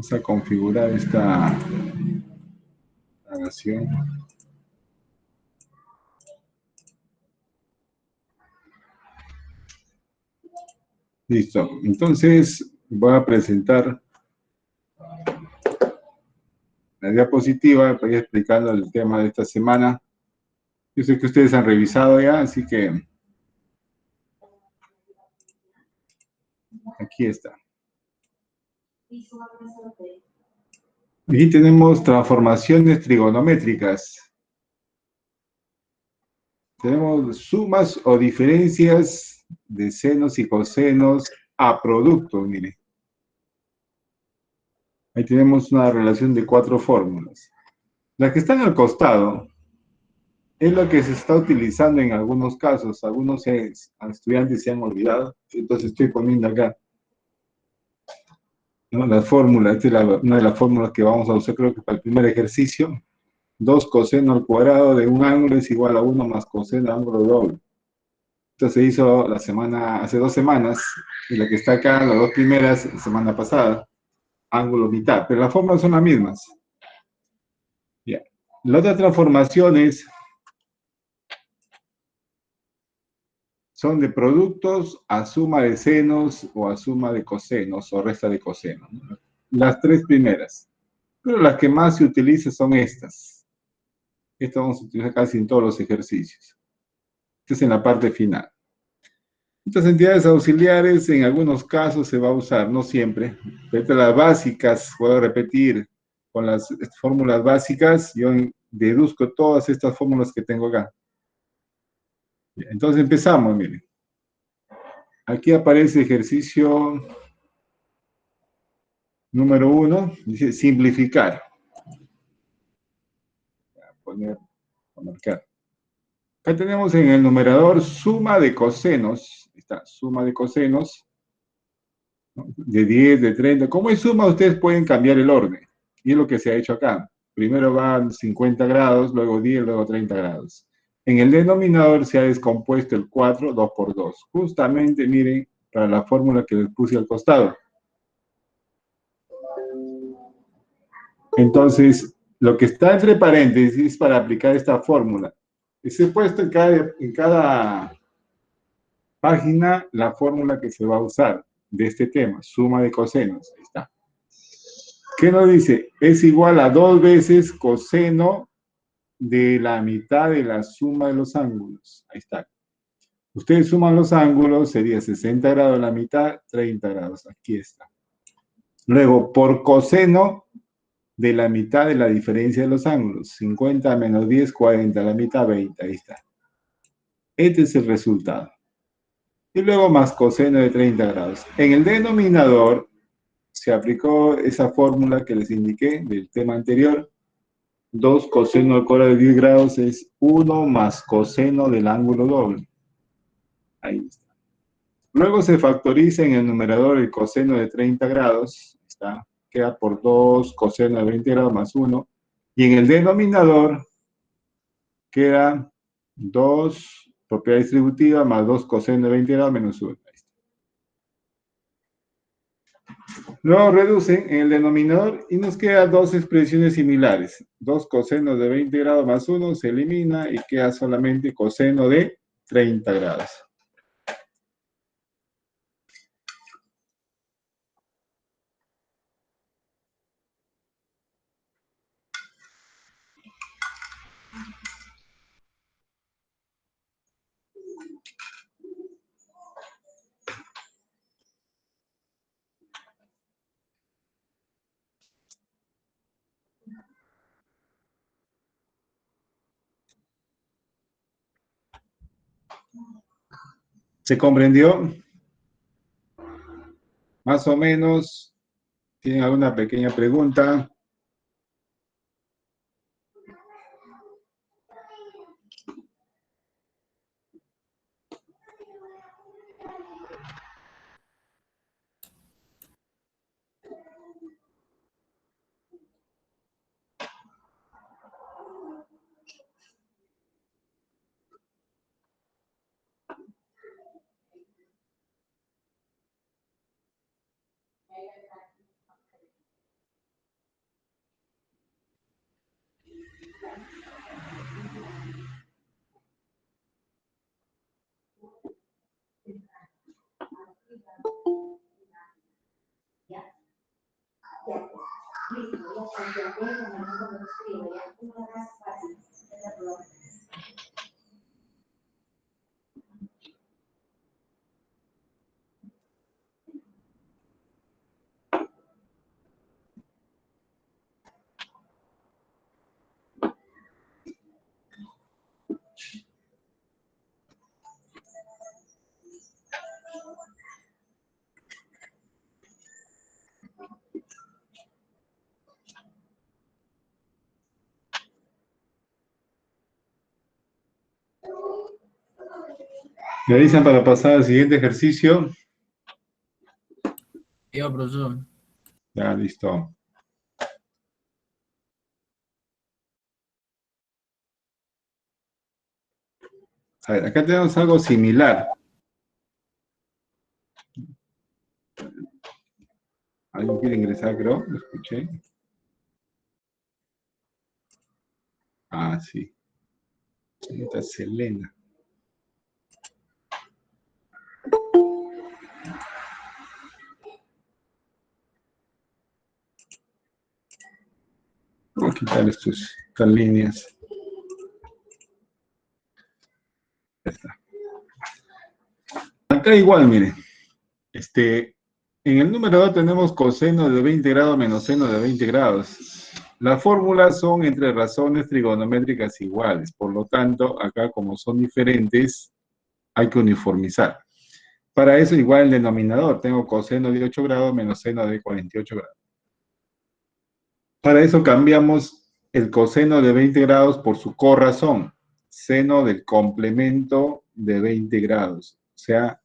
Vamos a configurar esta grabación. Listo. Entonces, voy a presentar la diapositiva, voy explicando el tema de esta semana. Yo sé que ustedes han revisado ya, así que aquí está. Aquí tenemos transformaciones trigonométricas. Tenemos sumas o diferencias de senos y cosenos a productos, mire. Ahí tenemos una relación de 4 fórmulas. Las que están al costado es lo que se está utilizando en algunos casos. Algunos estudiantes se han olvidado, entonces estoy poniendo acá, ¿no? La fórmula, esta es una de las fórmulas que vamos a usar, creo que para el primer ejercicio. 2 coseno al cuadrado de un ángulo es igual a 1 más coseno al ángulo doble. Esto se hizo hace 2 semanas, y la que está acá, las 2 primeras, la semana pasada, ángulo mitad, pero las fórmulas son las mismas. Ya. La otra transformación son de productos a suma de senos o a suma de cosenos o resta de cosenos, ¿no? Las 3 primeras. Pero las que más se utilizan son estas. Estas vamos a utilizar casi en todos los ejercicios. Esta es en la parte final. Estas entidades auxiliares en algunos casos se va a usar, no siempre. Pero las básicas, puedo repetir, con las fórmulas básicas, yo deduzco todas estas fórmulas que tengo acá. Entonces empezamos, miren. Aquí aparece ejercicio número 1, dice simplificar. Voy a marcar. Acá tenemos en el numerador suma de cosenos. Está, suma de cosenos, ¿no? De 10, de 30. Como es suma, ustedes pueden cambiar el orden. Y es lo que se ha hecho acá. Primero van 50 grados, luego 10, luego 30 grados. En el denominador se ha descompuesto el 4, 2 por 2. Justamente, miren, para la fórmula que les puse al costado. Entonces, lo que está entre paréntesis es para aplicar esta fórmula. Se ha puesto en cada página la fórmula que se va a usar de este tema, suma de cosenos. Ahí está. ¿Qué nos dice? Es igual a 2 veces coseno de la mitad de la suma de los ángulos. Ahí está. Ustedes suman los ángulos, sería 60 grados la mitad, 30 grados. Aquí está. Luego, por coseno de la mitad de la diferencia de los ángulos. 50 menos 10, 40. La mitad, 20. Ahí está. Este es el resultado. Y luego más coseno de 30 grados. En el denominador se aplicó esa fórmula que les indiqué del tema anterior. 2 coseno al cuadrado de 10 grados es 1 más coseno del ángulo doble. Ahí está. Luego se factoriza en el numerador el coseno de 30 grados. Está. Queda por 2 coseno de 20 grados más 1. Y en el denominador queda 2 propiedad distributiva más 2 coseno de 20 grados menos 1. Luego reducen en el denominador y nos quedan 2 expresiones similares. 2 cosenos de 20 grados más 1 se elimina y queda solamente coseno de 30 grados. ¿Se comprendió? Más o menos. ¿Tienen alguna pequeña pregunta? Me avisan para pasar al siguiente ejercicio. Yo, profesor. Ya, listo. A ver, acá tenemos algo similar. ¿Alguien quiere ingresar, creo? ¿Lo escuché? Ah, sí. Señorita Selena. Voy a quitar estas líneas. Ya está. Acá igual, miren. En el número 2 tenemos coseno de 20 grados menos seno de 20 grados. Las fórmulas son entre razones trigonométricas iguales. Por lo tanto, acá como son diferentes, hay que uniformizar. Para eso igual el denominador. Tengo coseno de 8 grados menos seno de 48 grados. Para eso cambiamos el coseno de 20 grados por su corrazón. Seno del complemento de 20 grados. O sea,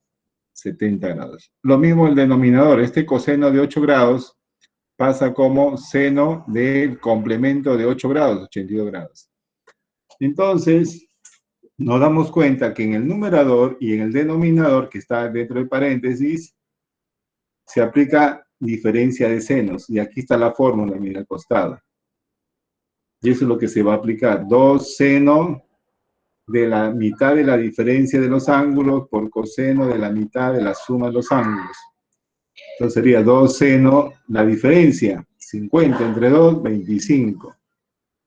70 grados. Lo mismo el denominador. Este coseno de 8 grados pasa como seno del complemento de 8 grados, 82 grados. Entonces, nos damos cuenta que en el numerador y en el denominador, que está dentro de paréntesis, se aplica diferencia de senos. Y aquí está la fórmula, mira, al costado. Y eso es lo que se va a aplicar. 2 seno de la mitad de la diferencia de los ángulos por coseno de la mitad de la suma de los ángulos. Entonces sería 2 seno, la diferencia, 50 entre 2, 25.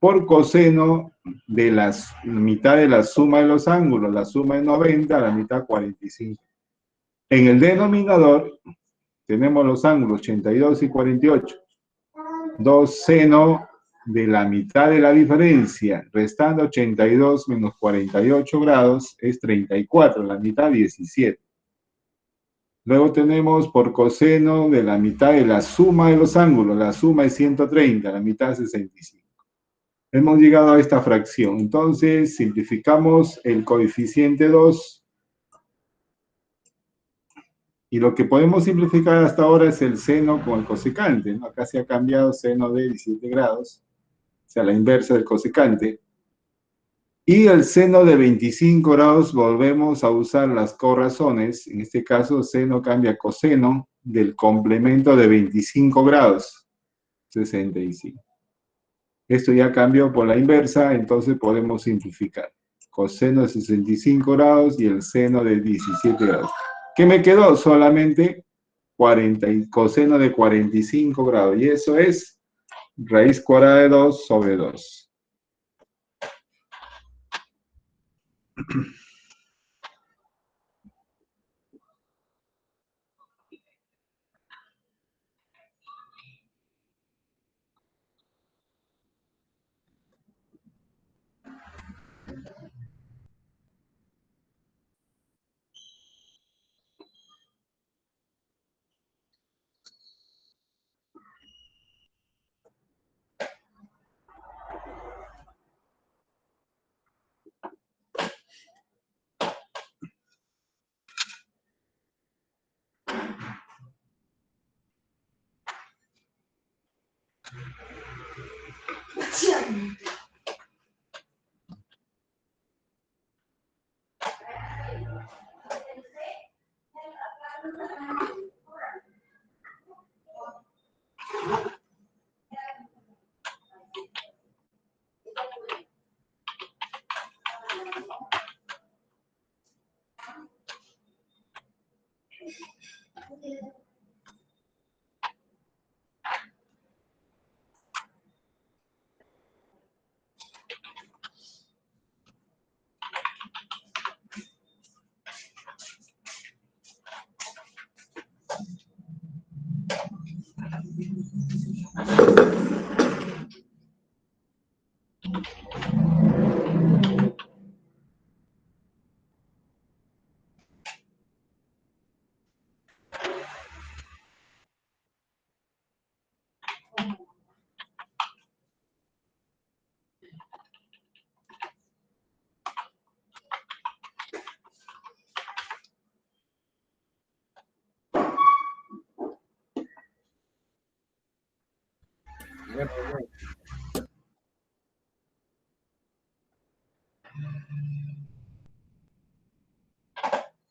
Por coseno de la mitad de la suma de los ángulos, la suma es 90, la mitad 45. En el denominador tenemos los ángulos 82 y 48. 2 seno de la mitad de la diferencia, restando 82 menos 48 grados, es 34, la mitad 17. Luego tenemos por coseno de la mitad de la suma de los ángulos, la suma es 130, la mitad 65. Hemos llegado a esta fracción, entonces simplificamos el coeficiente 2, y lo que podemos simplificar hasta ahora es el seno con el cosecante, ¿no? Acá se ha cambiado seno de 17 grados, o sea, la inversa del cosecante. Y el seno de 25 grados volvemos a usar las corrazones. En este caso, seno cambia a coseno del complemento de 25 grados, 65. Esto ya cambió por la inversa, entonces podemos simplificar. Coseno de 65 grados y el seno de 17 grados. ¿Qué me quedó? Solamente 40, coseno de 45 grados. Y eso es raíz cuadrada de 2 sobre 2.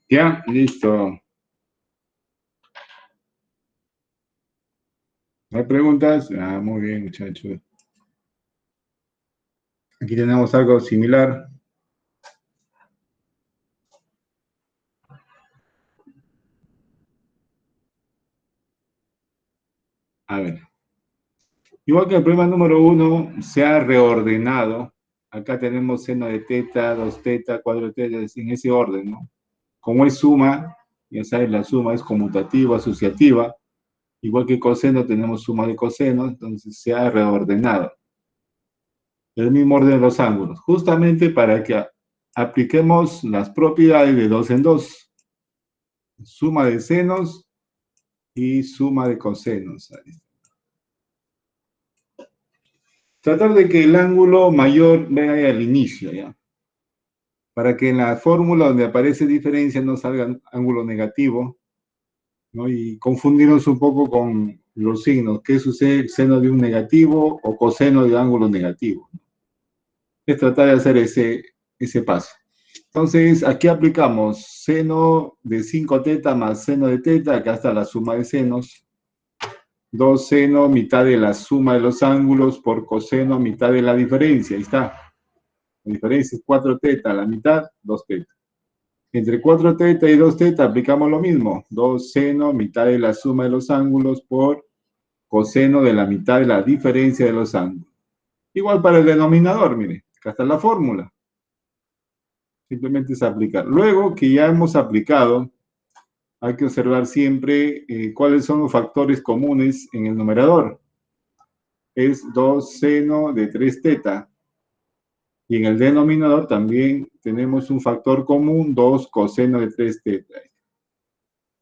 Ya, listo. ¿No hay preguntas? Ah, muy bien, muchachos. Aquí tenemos algo similar. A ver. Igual que el problema número 1 se ha reordenado. Acá tenemos seno de teta, 2 teta, 4 teta, en ese orden, ¿no? Como es suma, ya sabes, la suma es conmutativa, asociativa. Igual que coseno tenemos suma de coseno, entonces se ha reordenado. El mismo orden de los ángulos, justamente para que apliquemos las propiedades de 2 en 2. Suma de senos y suma de cosenos. Tratar de que el ángulo mayor venga al inicio, ¿ya? Para que en la fórmula donde aparece diferencia no salga ángulo negativo, ¿no? Y confundirnos un poco con los signos. ¿Qué sucede? ¿Seno de un negativo o coseno de ángulo negativo? Es tratar de hacer ese paso. Entonces, aquí aplicamos seno de 5 teta más seno de teta, acá está la suma de senos, 2 seno, mitad de la suma de los ángulos, por coseno, mitad de la diferencia, ahí está. La diferencia es 4 teta, la mitad, 2 teta. Entre 4 teta y 2 teta aplicamos lo mismo, 2 seno, mitad de la suma de los ángulos, por coseno de la mitad de la diferencia de los ángulos. Igual para el denominador, mire, acá está la fórmula. Simplemente es aplicar. Luego que ya hemos aplicado, hay que observar siempre cuáles son los factores comunes en el numerador. Es 2 seno de 3 teta. Y en el denominador también tenemos un factor común, 2 coseno de 3 teta.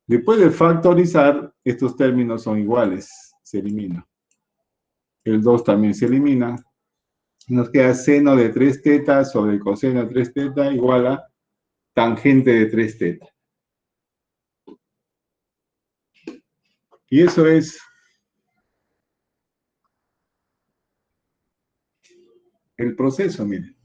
Después de factorizar, estos términos son iguales, se elimina. El 2 también se elimina. Nos queda seno de 3 teta sobre coseno de 3 teta igual a tangente de 3 teta. Y eso es el proceso, miren.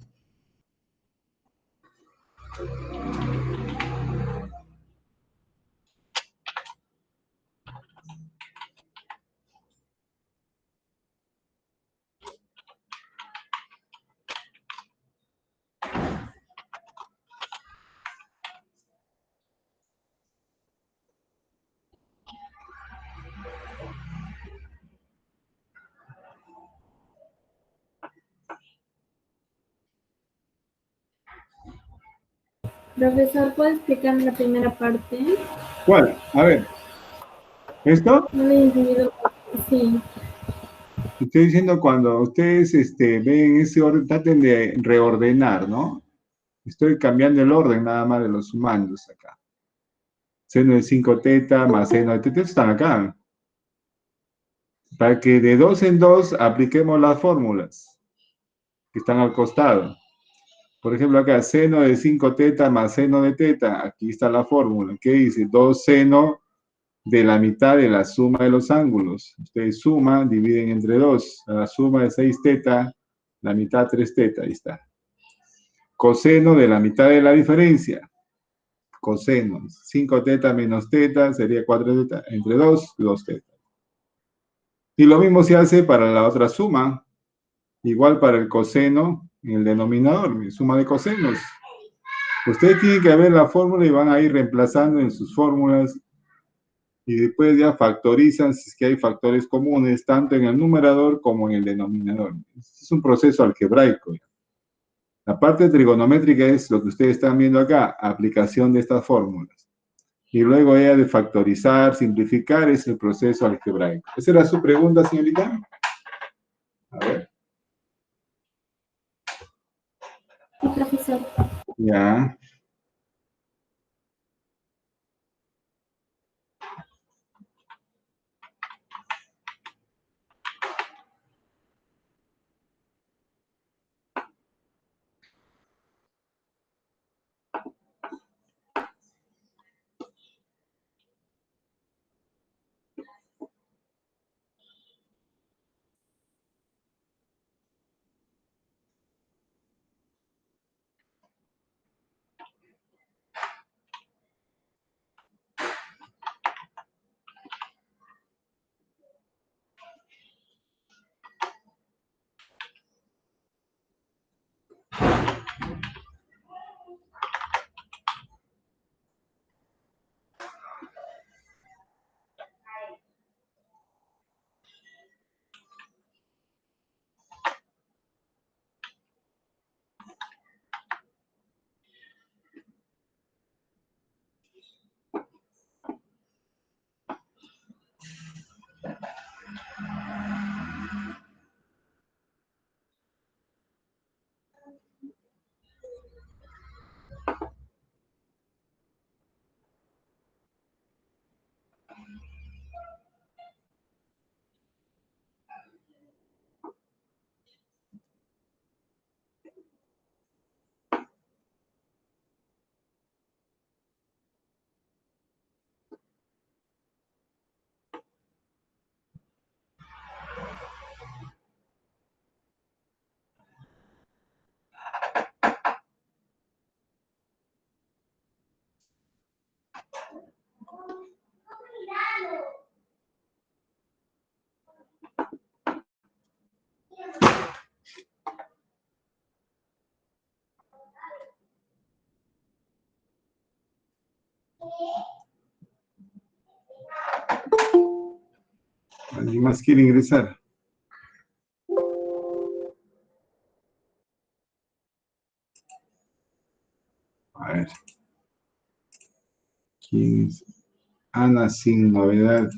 Profesor, ¿puede explicarme la primera parte? ¿Cuál? A ver. ¿Esto? No le he entendido. Sí. Estoy diciendo cuando ustedes ven ese orden, traten de reordenar, ¿no? Estoy cambiando el orden nada más de los sumandos acá. Seno de 5 teta más seno de teta están acá. Para que de 2 en 2 apliquemos las fórmulas que están al costado. Por ejemplo, acá, seno de 5 teta más seno de teta. Aquí está la fórmula. ¿Qué dice? 2 seno de la mitad de la suma de los ángulos. Ustedes suman, dividen entre 2. La suma de 6 teta, la mitad 3 teta. Ahí está. Coseno de la mitad de la diferencia. Coseno. 5 teta menos teta sería 4 teta. Entre 2, 2 teta. Y lo mismo se hace para la otra suma. Igual para el coseno en el denominador, suma de cosenos. Ustedes tienen que ver la fórmula y van a ir reemplazando en sus fórmulas y después ya factorizan si es que hay factores comunes tanto en el numerador como en el denominador. Este es un proceso algebraico. La parte trigonométrica es lo que ustedes están viendo acá, aplicación de estas fórmulas. Y luego ya de factorizar, simplificar, es el proceso algebraico. ¿Esa era su pregunta, señorita? A ver. Sí, profesor. Ya. ¿Alguien más quiere ingresar? A ver. ¿Quién es? Ana, sin novedad.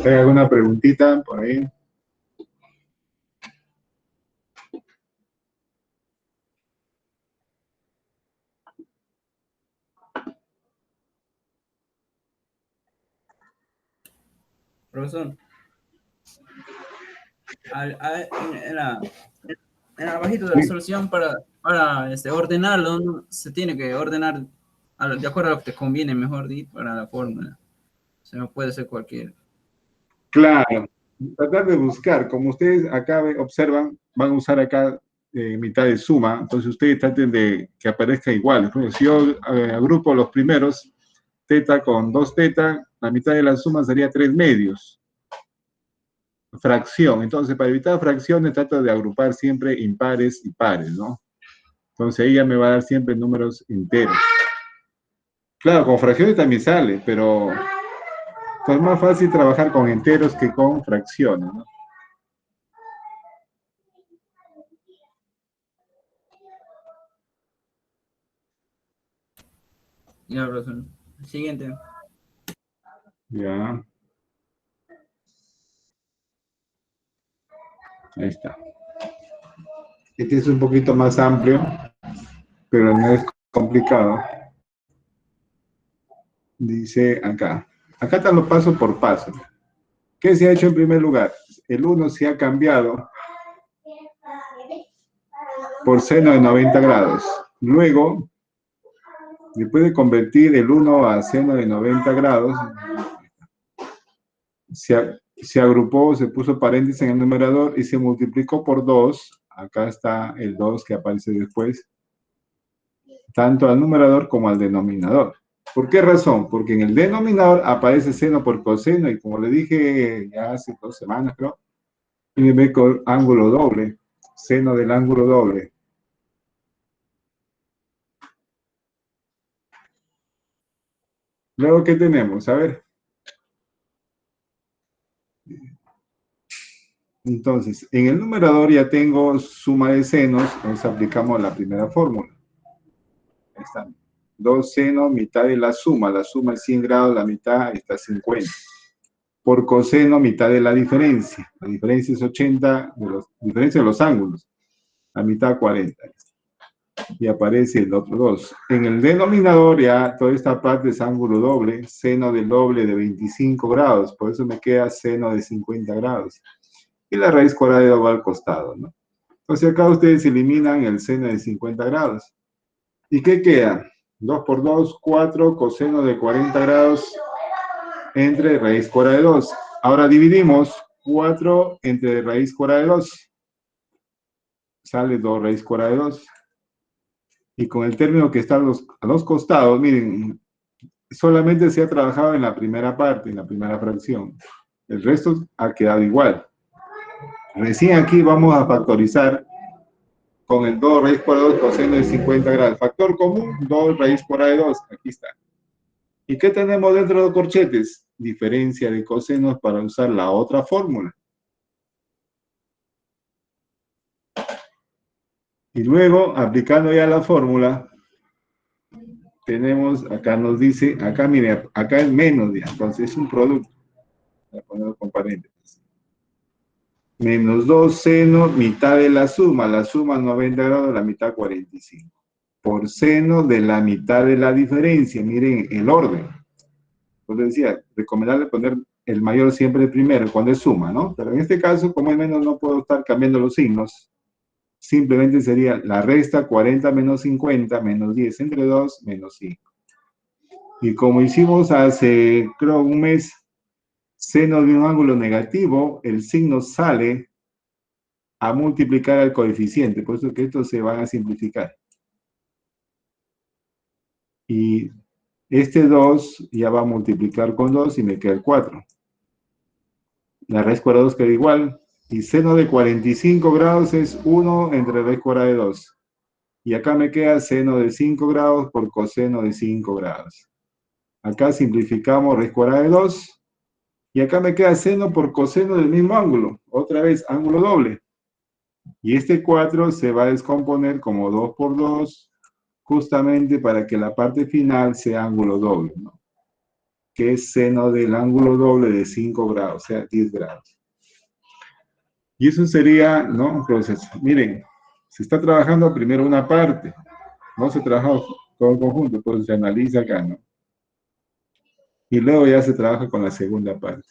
¿Hay alguna preguntita por ahí? Profesor, en la bajito de la solución para ordenarlo, ¿no? Se tiene que ordenar de acuerdo a lo que te conviene, mejor dicho, para la fórmula. Se no puede ser cualquiera. Claro, tratar de buscar, como ustedes acá observan, van a usar acá mitad de suma, entonces ustedes traten de que aparezca igual. Por ejemplo, si yo agrupo los primeros, teta con 2 teta, la mitad de la suma sería 3 medios. fracción. Entonces, para evitar fracciones, trato de agrupar siempre impares y pares, ¿no? Entonces, ella me va a dar siempre números enteros. Claro, con fracciones también sale, pero es más fácil trabajar con enteros que con fracciones, ¿no? Ya, profesor. Siguiente. Ya, ahí está. Este es un poquito más amplio, pero no es complicado. Dice acá. Acá te lo paso por paso. ¿Qué se ha hecho en primer lugar? El 1 se ha cambiado por seno de 90 grados. Luego, después de convertir el 1 a seno de 90 grados, se agrupó, se puso paréntesis en el numerador y se multiplicó por 2. Acá está el 2 que aparece después, tanto al numerador como al denominador. ¿Por qué razón? Porque en el denominador aparece seno por coseno y como le dije ya hace 2 semanas, creo, y ve con ángulo doble, seno del ángulo doble. Luego, ¿qué tenemos? A ver. Entonces, en el numerador ya tengo suma de senos, entonces aplicamos la primera fórmula. Ahí están. 2 senos, mitad de la suma es 100 grados, la mitad está 50. Por coseno, mitad de la diferencia. La diferencia es 80, diferencia de los ángulos. La mitad 40. Y aparece el otro 2. En el denominador ya toda esta parte es ángulo doble, seno del doble de 25 grados, por eso me queda seno de 50 grados. Y la raíz cuadrada de 2 va al costado, ¿no? Entonces acá ustedes eliminan el seno de 50 grados. ¿Y qué queda? 2 por 2, 4, coseno de 40 grados entre raíz cuadrada de 2. Ahora dividimos 4 entre raíz cuadrada de 2. Sale 2 raíz cuadrada de 2. Y con el término que está a los costados, miren, solamente se ha trabajado en la primera parte, en la primera fracción. El resto ha quedado igual. Recién aquí vamos a factorizar con el 2 raíz cuadrada de 2 coseno de 50 grados. Factor común, 2 raíz cuadrada de 2. Aquí está. ¿Y qué tenemos dentro de los corchetes? Diferencia de cosenos para usar la otra fórmula. Y luego, aplicando ya la fórmula, tenemos, acá nos dice, acá mire, acá es menos, ya, entonces es un producto. Voy a ponerlo con paréntesis. Menos 2 seno, mitad de la suma 90 grados, la mitad 45. Por seno de la mitad de la diferencia, miren el orden. Entonces decía, recomendable poner el mayor siempre primero, cuando es suma, ¿no? Pero en este caso, como es menos, no puedo estar cambiando los signos. Simplemente sería la resta 40 menos 50, menos 10 entre 2, menos 5. Y como hicimos hace, creo, un mes, seno de un ángulo negativo, el signo sale a multiplicar al coeficiente, por eso que estos se van a simplificar. Y este 2 ya va a multiplicar con 2 y me queda el 4. La raíz cuadrada de 2 queda igual. Y seno de 45 grados es 1 entre raíz cuadrada de 2. Y acá me queda seno de 5 grados por coseno de 5 grados. Acá simplificamos raíz cuadrada de 2. Y acá me queda seno por coseno del mismo ángulo. Otra vez, ángulo doble. Y este 4 se va a descomponer como 2 por 2, justamente para que la parte final sea ángulo doble, ¿no? Que es seno del ángulo doble de 5 grados, o sea, 10 grados. Y eso sería, ¿no? Un proceso. Miren, se está trabajando primero una parte, no se trabaja todo el conjunto, entonces se analiza acá, ¿no? Y luego ya se trabaja con la segunda parte.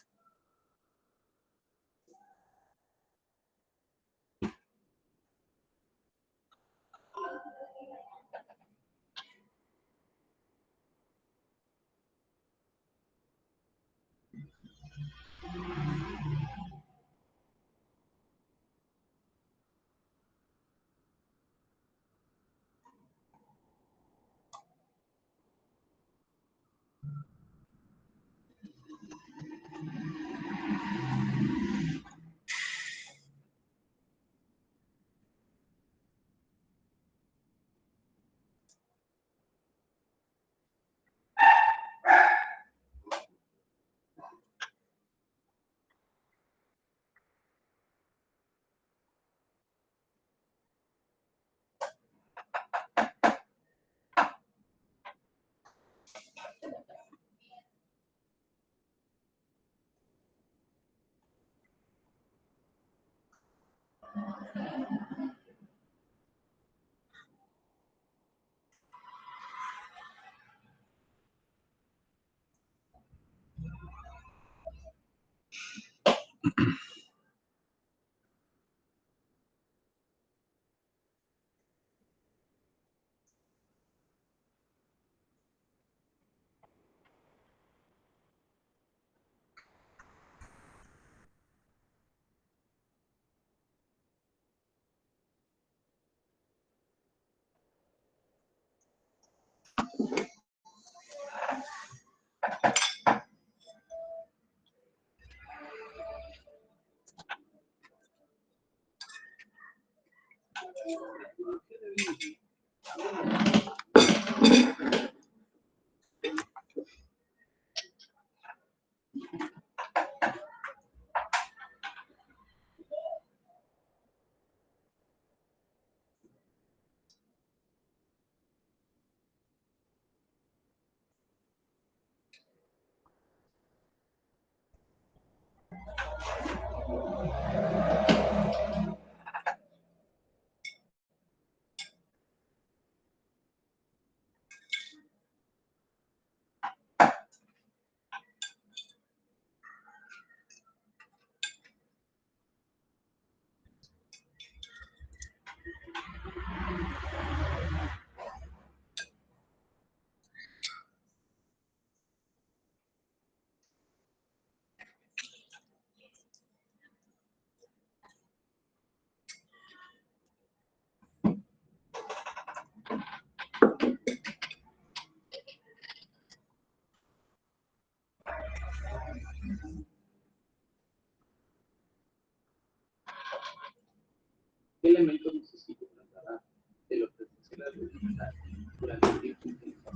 ¿Qué elementos necesito trasladar de lo que se la velocidad durante el tiempo de la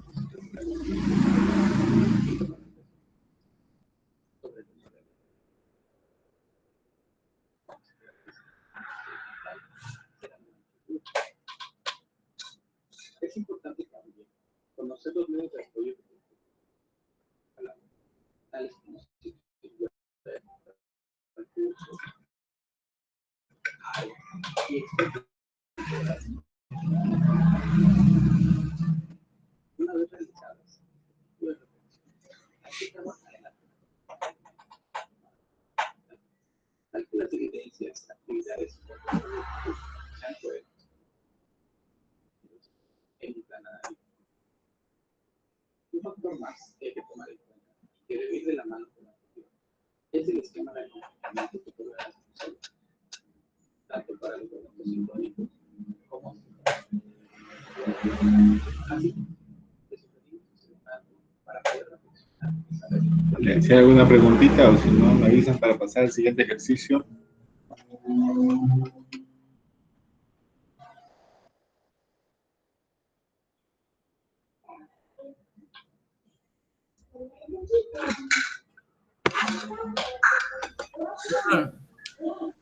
es importante también conocer los medios de apoyo que tales como recursos y expertos. Una vez realizadas, hay que trabajar en la calculación de evidencias, actividades, en un plan analítico. Un factor más que hay que tomar en cuenta, que debe ir de la mano con la actividad, es el esquema de acompañamiento que podrás usar, tanto para los eventos sincrónicos como así. Para poder reflexionar y saber. Si hay alguna preguntita o si no, me avisan para pasar al siguiente ejercicio.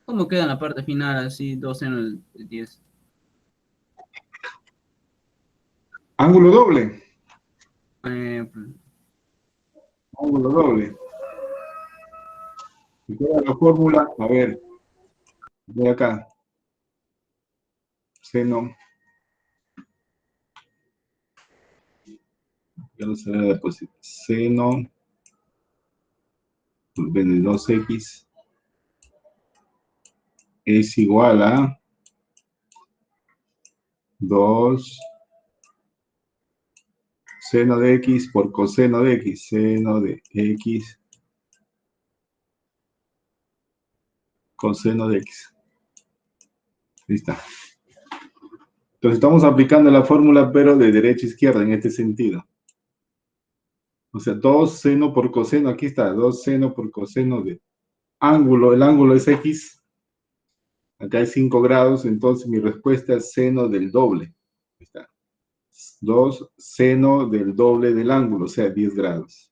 ¿Cómo queda en la parte final, así, 2 seno de 10? Ángulo doble. Pues, Ángulo doble. ¿Recuerda la fórmula? A ver, voy acá. Seno. Ya lo sé, pues seno de 2x es igual a 2 seno de x por coseno de x. Seno de x coseno de x. Ahí está. Entonces estamos aplicando la fórmula, pero de derecha a izquierda, en este sentido. O sea, 2 seno por coseno, aquí está, 2 seno por coseno de ángulo, el ángulo es x, acá hay 5 grados, entonces mi respuesta es seno del doble. Ahí está. 2 seno del doble del ángulo, o sea, 10 grados.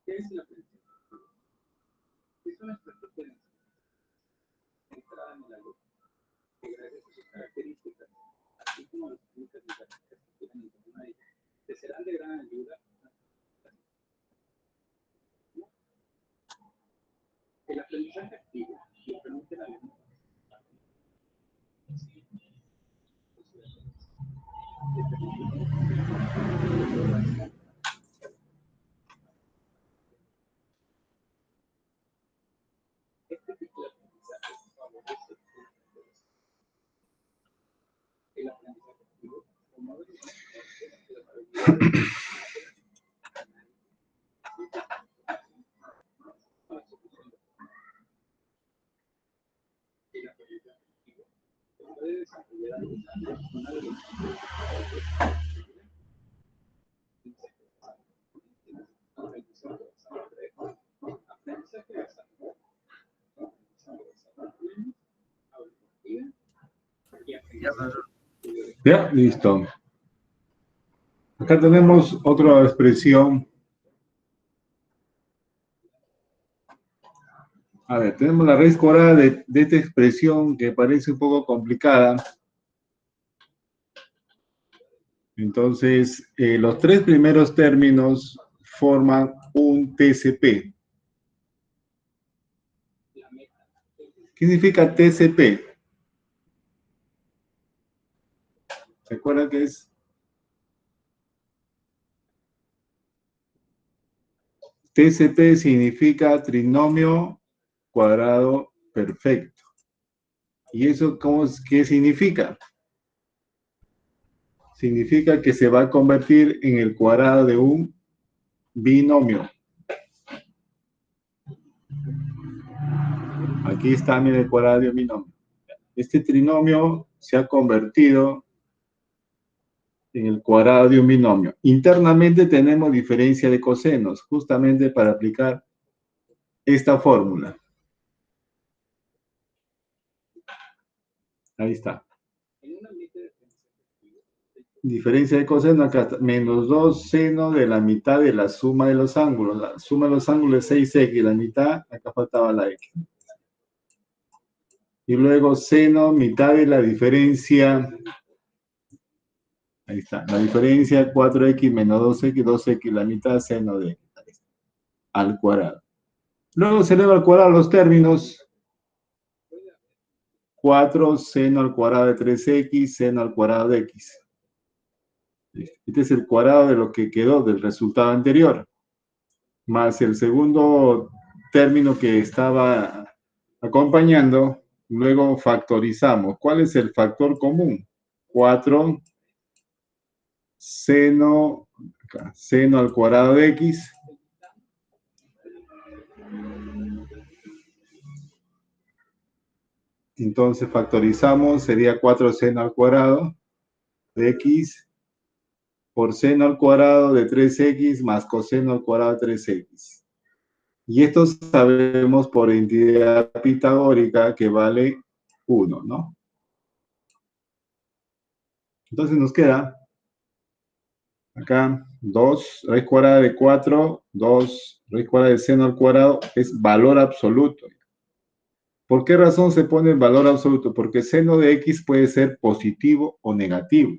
¿Qué es la frente? tercera ayuda. El aprendizaje activo le permite la lectura. Este tipo de aprendizaje favorece el aprendizaje activo como de las habilidades para solución de el aprendizaje activo se puede desarrollar una de Ya, profesor. Ya, listo. Acá tenemos otra expresión. A ver, tenemos la raíz cuadrada de esta expresión que parece un poco complicada. Entonces, los tres primeros términos forman un TCP. ¿Qué significa TCP? ¿Se acuerdan qué es? TCP significa trinomio cuadrado perfecto. ¿Y eso qué significa? Significa que se va a convertir en el cuadrado de un binomio. Aquí está, mira, el cuadrado de un binomio. Este trinomio se ha convertido en el cuadrado de un binomio. Internamente tenemos diferencia de cosenos, justamente para aplicar esta fórmula. Ahí está. Diferencia de coseno, acá está, menos 2 seno de la mitad de la suma de los ángulos. La suma de los ángulos es 6x, la mitad, acá faltaba la x. Y luego seno, mitad de la diferencia, ahí está, la diferencia 4x menos 2x, 2x, la mitad seno de x, al cuadrado. Luego se eleva al cuadrado los términos, 4 seno al cuadrado de 3x, seno al cuadrado de x. Este es el cuadrado de lo que quedó del resultado anterior, más el segundo término que estaba acompañando, luego factorizamos. ¿Cuál es el factor común? 4 seno, acá, seno al cuadrado de x. Entonces factorizamos, sería 4 seno al cuadrado de x por seno al cuadrado de 3x más coseno al cuadrado de 3x. Y esto sabemos por identidad pitagórica que vale 1, ¿no? Entonces nos queda acá 2 raíz cuadrada de 4, 2 raíz cuadrada de seno al cuadrado es valor absoluto. ¿Por qué razón se pone el valor absoluto? Porque seno de x puede ser positivo o negativo.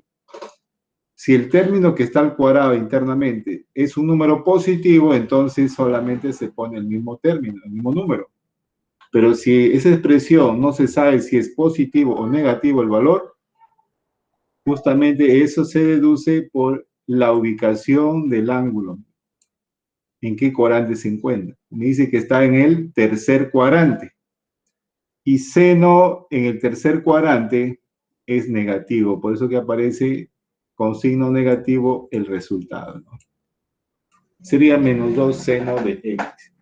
Si el término que está al cuadrado internamente es un número positivo, entonces solamente se pone el mismo término, el mismo número. Pero si esa expresión no se sabe si es positivo o negativo el valor, justamente eso se deduce por la ubicación del ángulo. ¿En qué cuadrante se encuentra? Me dice que está en el tercer cuadrante. Y seno en el tercer cuadrante es negativo. Por eso que aparece con signo negativo el resultado, ¿no? Sería menos 2 seno de x.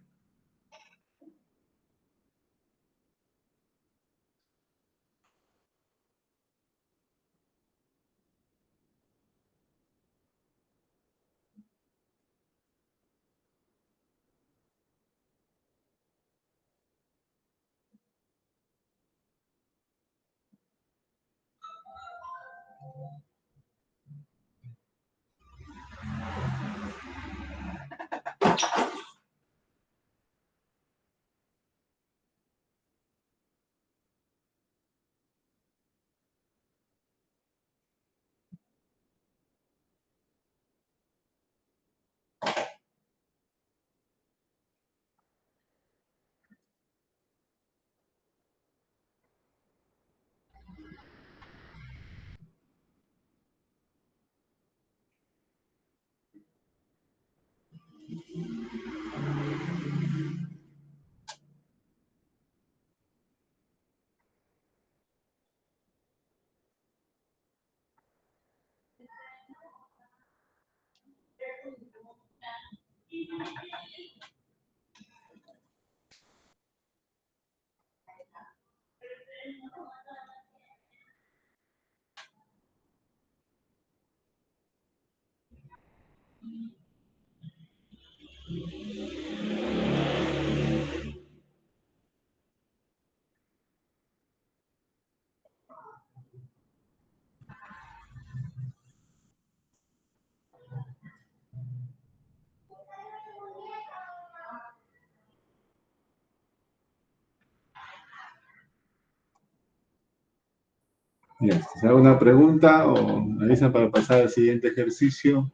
Bien, ¿se haga una pregunta o me avisan para pasar al siguiente ejercicio?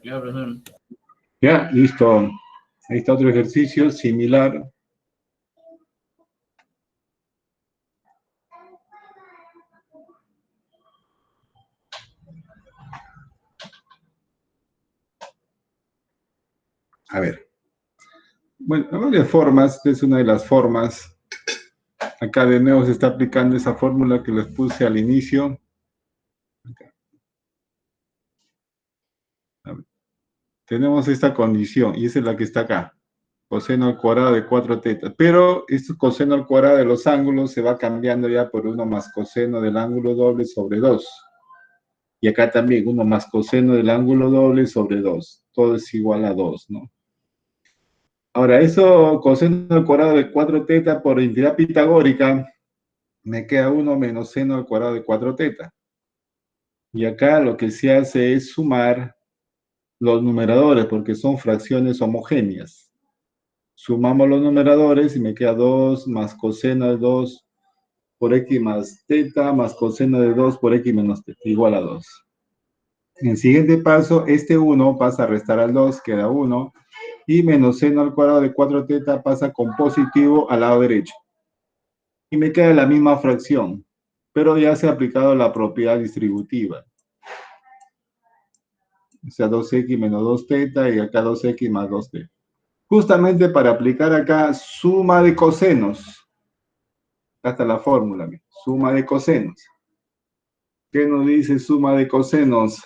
Ya, profesor. Ya, listo. Ahí está otro ejercicio similar. A ver. Bueno, hay varias formas. Esta es una de las formas. Acá de nuevo se está aplicando esa fórmula que les puse al inicio. Acá. A ver. Tenemos esta condición y esa es la que está acá. Coseno al cuadrado de 4 tetas. Pero este coseno al cuadrado de los ángulos se va cambiando ya por 1 más coseno del ángulo doble sobre 2. Y acá también 1 más coseno del ángulo doble sobre 2. Todo es igual a 2, ¿no? Ahora, eso coseno al cuadrado de 4 teta por identidad pitagórica, me queda 1 menos seno al cuadrado de 4 teta. Y acá lo que se hace es sumar los numeradores, porque son fracciones homogéneas. Sumamos los numeradores y me queda 2 más coseno de 2 por x más teta más coseno de 2 por x menos teta, igual a 2. En el siguiente paso, este 1 pasa a restar al 2, queda 1. Y menos seno al cuadrado de 4 teta pasa con positivo al lado derecho. Y me queda la misma fracción, pero ya se ha aplicado la propiedad distributiva. O sea, 2x menos 2 teta y acá 2x más 2 teta. Justamente para aplicar acá suma de cosenos. Acá está la fórmula, suma de cosenos. ¿Qué nos dice suma de cosenos?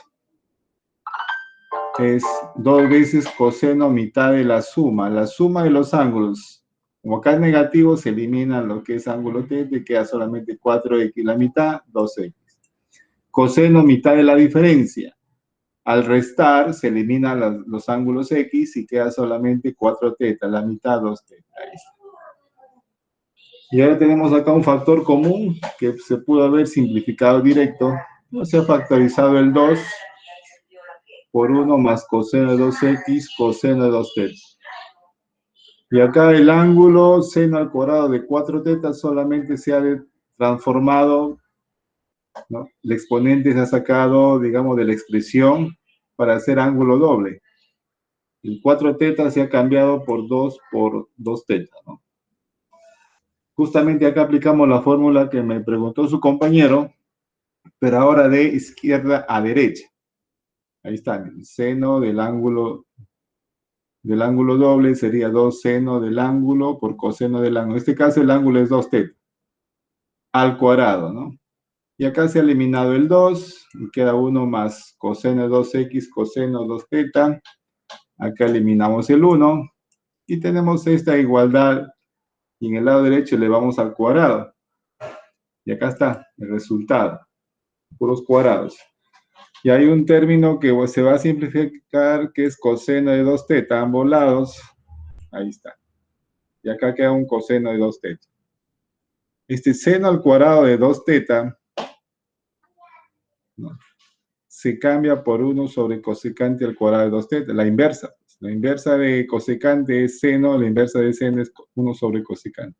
Es 2 veces coseno mitad de la suma de los ángulos. Como acá es negativo, se elimina lo que es ángulo θ y queda solamente 4x la mitad, 2x. Coseno mitad de la diferencia. Al restar, se eliminan los ángulos x y queda solamente 4θ, la mitad, 2θ. Ahí está. Y ahora tenemos acá un factor común que se pudo haber simplificado directo. No se ha factorizado el 2 por 1 más coseno de 2x, coseno de 2θ. Y acá el ángulo seno al cuadrado de 4θ solamente se ha transformado, ¿no? El exponente se ha sacado, digamos, de la expresión para hacer ángulo doble. El 4θ se ha cambiado por 2θ, ¿no? Justamente acá aplicamos la fórmula que me preguntó su compañero, pero ahora de izquierda a derecha. Ahí está, el seno del ángulo doble sería 2 seno del ángulo por coseno del ángulo. En este caso el ángulo es 2θ al cuadrado, ¿no? Y acá se ha eliminado el 2 y queda 1 más coseno de 2x, coseno 2θ. Acá eliminamos el 1 y tenemos esta igualdad Y en el lado derecho le vamos al cuadrado. Y acá está el resultado. Puros cuadrados. Y hay un término que se va a simplificar, que es coseno de 2θ, ambos lados. Ahí está. Y acá queda un coseno de 2θ. Este seno al cuadrado de 2θ, ¿no?, se cambia por 1 sobre cosecante al cuadrado de 2θ, la inversa. La inversa de cosecante es seno, la inversa de seno es 1 sobre cosecante.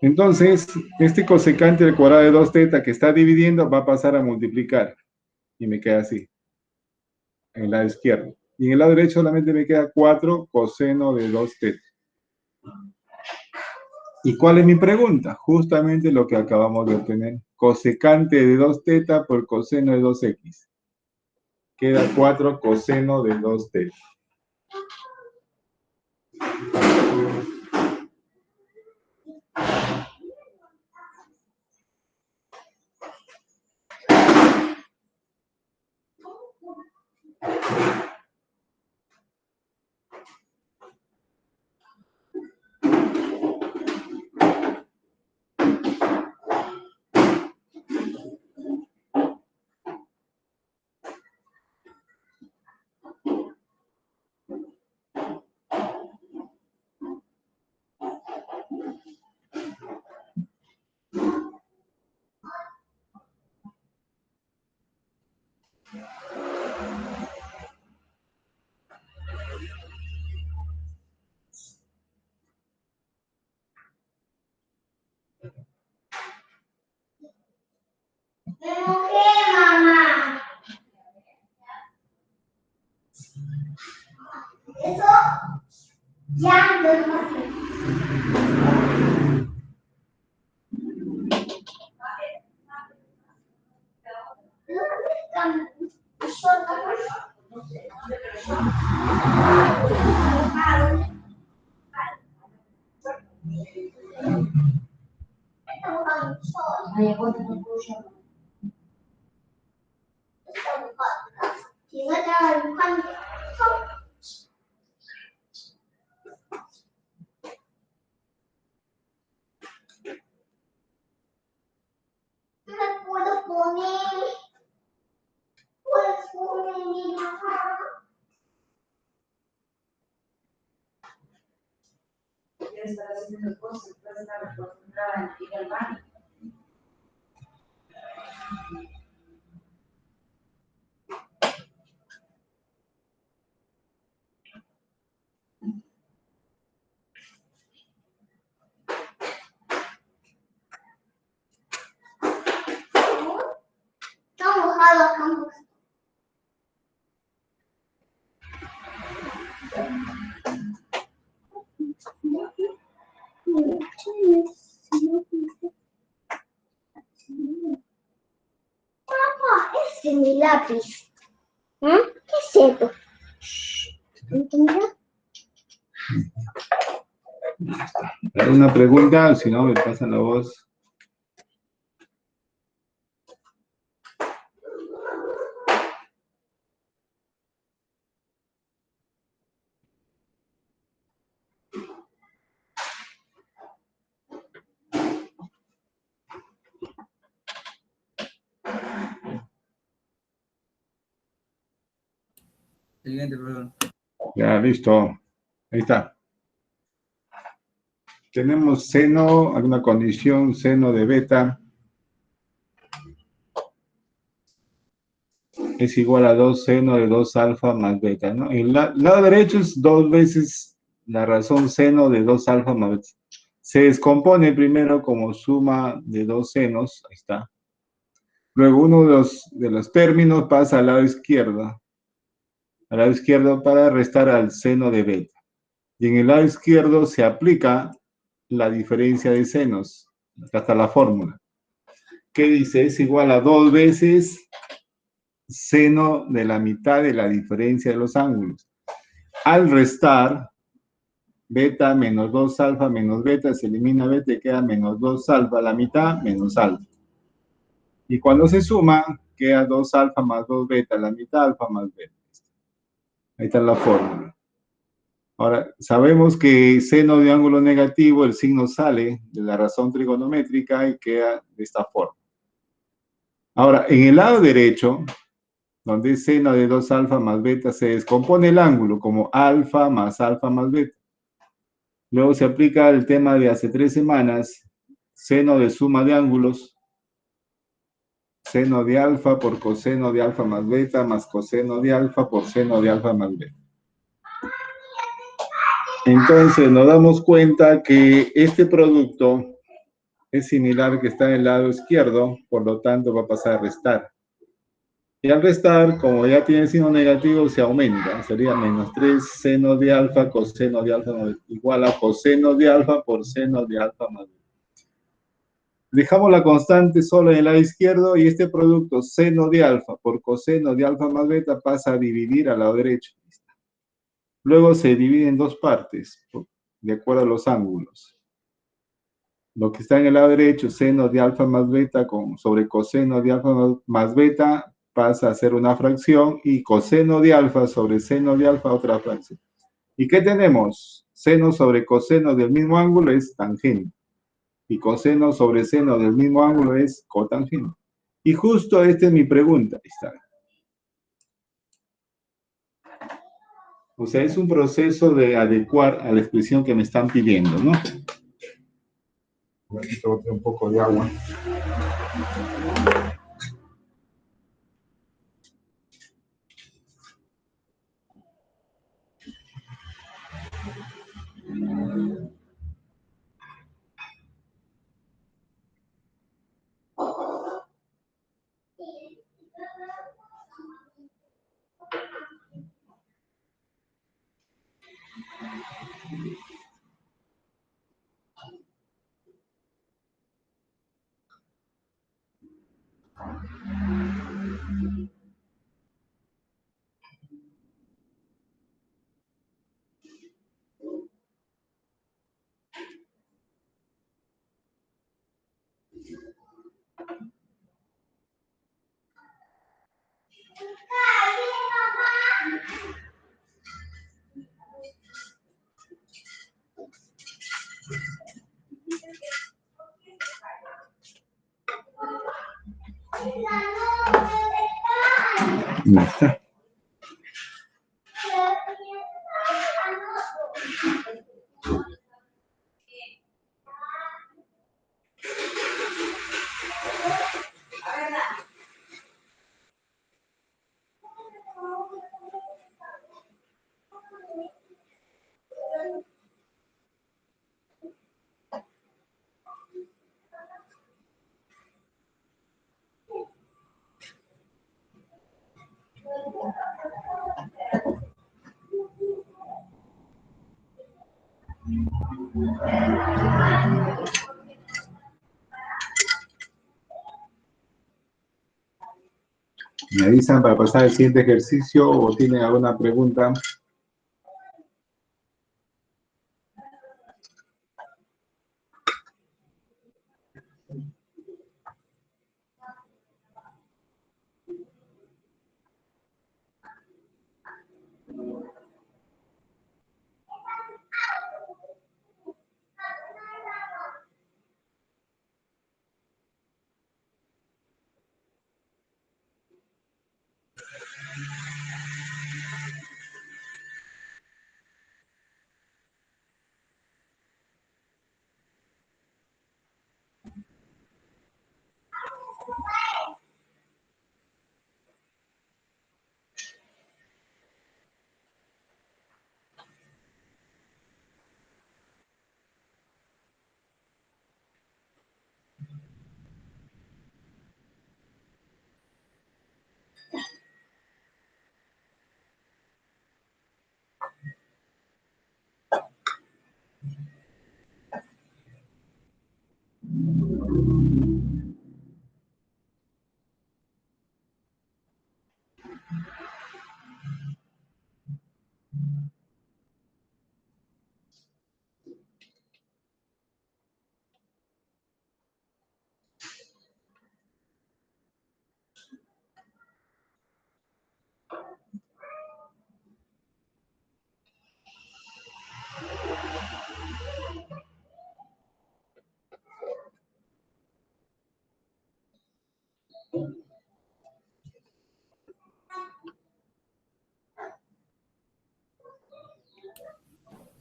Entonces, este cosecante al cuadrado de 2θ que está dividiendo va a pasar a multiplicar. Y me queda así, en el lado izquierdo. Y en el lado derecho solamente me queda 4 coseno de 2θ. ¿Y cuál es mi pregunta? Justamente lo que acabamos de obtener. Cosecante de 2θ por coseno de 2x. Queda 4 coseno de 2θ. Ese es mi lápiz. ¿Qué es esto? ¿Entendió? ¿Alguna pregunta? Si no, me pasan la voz. Siguiente, profesor. Ya, listo. Ahí está. Tenemos seno, alguna condición, seno de beta es igual a 2 seno de 2 alfa más beta, ¿no? El lado derecho es 2 veces la razón seno de 2 alfa más beta. Se descompone primero como suma de 2 senos, ahí está. Luego uno de los términos pasa al lado izquierdo para restar al seno de beta. Y en el lado izquierdo se aplica la diferencia de senos, hasta la fórmula. ¿Qué dice? Es igual a 2 veces seno de la mitad de la diferencia de los ángulos. Al restar, beta menos 2 alfa menos beta, se elimina beta y queda menos 2 alfa, la mitad menos alfa. Y cuando se suma, queda 2 alfa más 2 beta, la mitad alfa más beta. Ahí está la fórmula. Ahora, sabemos que seno de ángulo negativo, el signo sale de la razón trigonométrica y queda de esta forma. Ahora, en el lado derecho, donde es seno de 2 alfa más beta, se descompone el ángulo como alfa más beta. Luego se aplica el tema de hace 3 semanas, seno de suma de ángulos, seno de alfa por coseno de alfa más beta, más coseno de alfa por seno de alfa más beta. Entonces nos damos cuenta que este producto es similar al que está en el lado izquierdo, por lo tanto va a pasar a restar. Y al restar, como ya tiene signo negativo, se aumenta. Sería menos 3 seno de alfa coseno de alfa más beta, igual a coseno de alfa por seno de alfa más beta. Dejamos la constante solo en el lado izquierdo y este producto seno de alfa por coseno de alfa más beta pasa a dividir al lado derecho. Luego se divide en dos partes, de acuerdo a los ángulos. Lo que está en el lado derecho, seno de alfa más beta sobre coseno de alfa más beta, pasa a ser una fracción, y coseno de alfa sobre seno de alfa, otra fracción. ¿Y qué tenemos? Seno sobre coseno del mismo ángulo es tangente, y coseno sobre seno del mismo ángulo es cotangente. Y justo esta es mi pregunta. Ahí está. O sea, es un proceso de adecuar a la expresión que me están pidiendo, ¿no? Aquí te boté un poco de agua. Ya está. Me avisan para pasar al siguiente ejercicio o tienen alguna pregunta.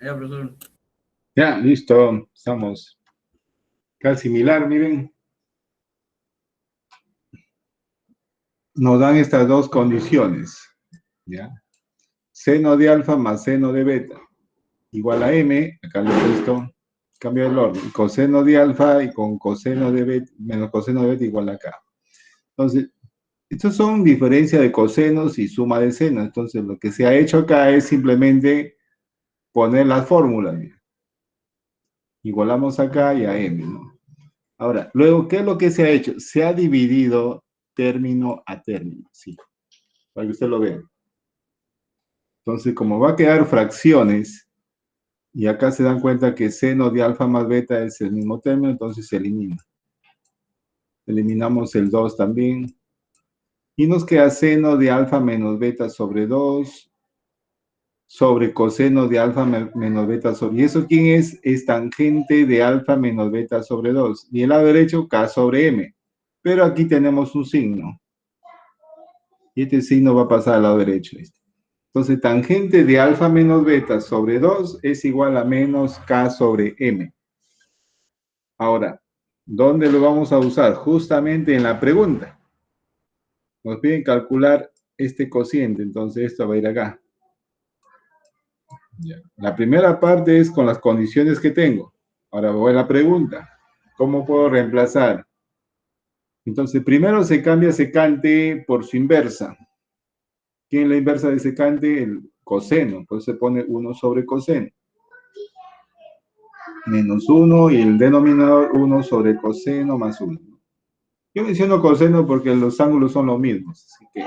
Ya, profesor. Ya, listo. Estamos casi similar, miren. Nos dan estas dos condiciones. ¿Ya? Seno de alfa más seno de beta igual a m. Acá lo he puesto. Cambio el orden. Coseno de alfa y con coseno de beta menos coseno de beta igual a k. Entonces, estos son diferencia de cosenos y suma de senos. Entonces, lo que se ha hecho acá es simplemente poner las fórmulas. Mira. Igualamos acá y a m, ¿no? Ahora, luego, ¿qué es lo que se ha hecho? Se ha dividido término a término, sí, para que usted lo vea. Entonces, como va a quedar fracciones, y acá se dan cuenta que seno de alfa más beta es el mismo término, entonces se elimina. Eliminamos el 2 también. Y nos queda seno de alfa menos beta sobre 2 sobre coseno de alfa menos beta sobre... ¿Y eso quién es? Es tangente de alfa menos beta sobre 2. Y el lado derecho, k sobre m. Pero aquí tenemos un signo. Y este signo va a pasar al lado derecho. Entonces, tangente de alfa menos beta sobre 2 es igual a menos k sobre m. Ahora, ¿dónde lo vamos a usar? Justamente en la pregunta. Nos piden calcular este cociente, entonces esto va a ir acá. Ya. La primera parte es con las condiciones que tengo. Ahora voy a la pregunta. ¿Cómo puedo reemplazar? Entonces, primero se cambia secante por su inversa. ¿Quién es la inversa de secante? El coseno. Entonces se pone 1 sobre coseno. Menos 1 y el denominador 1 sobre coseno más 1. Yo menciono coseno porque los ángulos son los mismos. Así que,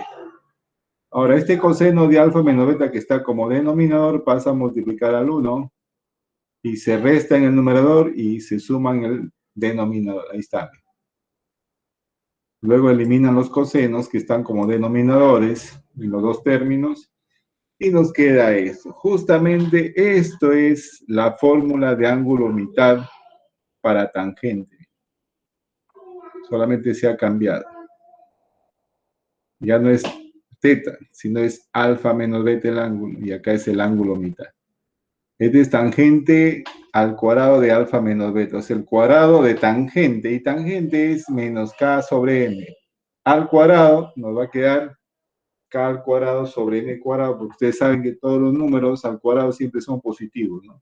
ahora, este coseno de alfa menos beta que está como denominador pasa a multiplicar al 1 y se resta en el numerador y se suma en el denominador. Ahí está. Luego eliminan los cosenos que están como denominadores en los dos términos y nos queda esto. Justamente esto es la fórmula de ángulo mitad para tangente. Solamente se ha cambiado. Ya no es teta, sino es alfa menos beta el ángulo y acá es el ángulo mitad. Este es tangente al cuadrado de alfa menos beta, o sea, el cuadrado de tangente, y tangente es menos k sobre m. Al cuadrado nos va a quedar k al cuadrado sobre m cuadrado, porque ustedes saben que todos los números al cuadrado siempre son positivos, ¿no?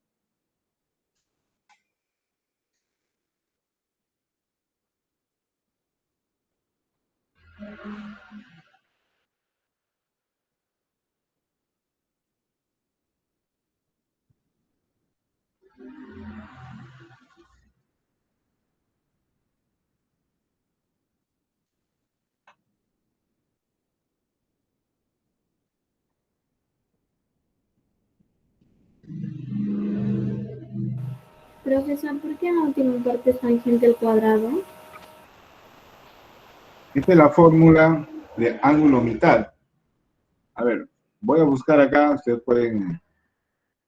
Profesor, ¿por qué en la última parte es tangente al cuadrado? Esta es la fórmula de ángulo mitad. A ver, voy a buscar acá, ustedes pueden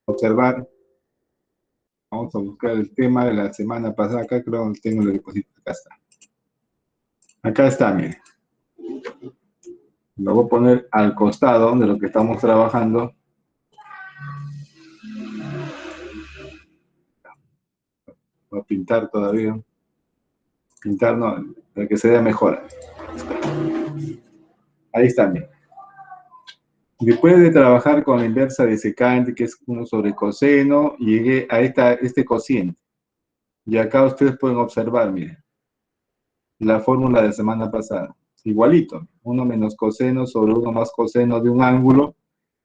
observar. Vamos a buscar el tema de la semana pasada. Acá creo que tengo el depósito. Acá está. Acá está, miren. Lo voy a poner al costado de lo que estamos trabajando. Voy a pintar todavía. Pintar no, para que se vea mejor. Ahí está, miren. Después de trabajar con la inversa de secante, que es 1 sobre coseno, llegué a este cociente. Y acá ustedes pueden observar, miren, la fórmula de la semana pasada. Igualito, 1 menos coseno sobre 1 más coseno de un ángulo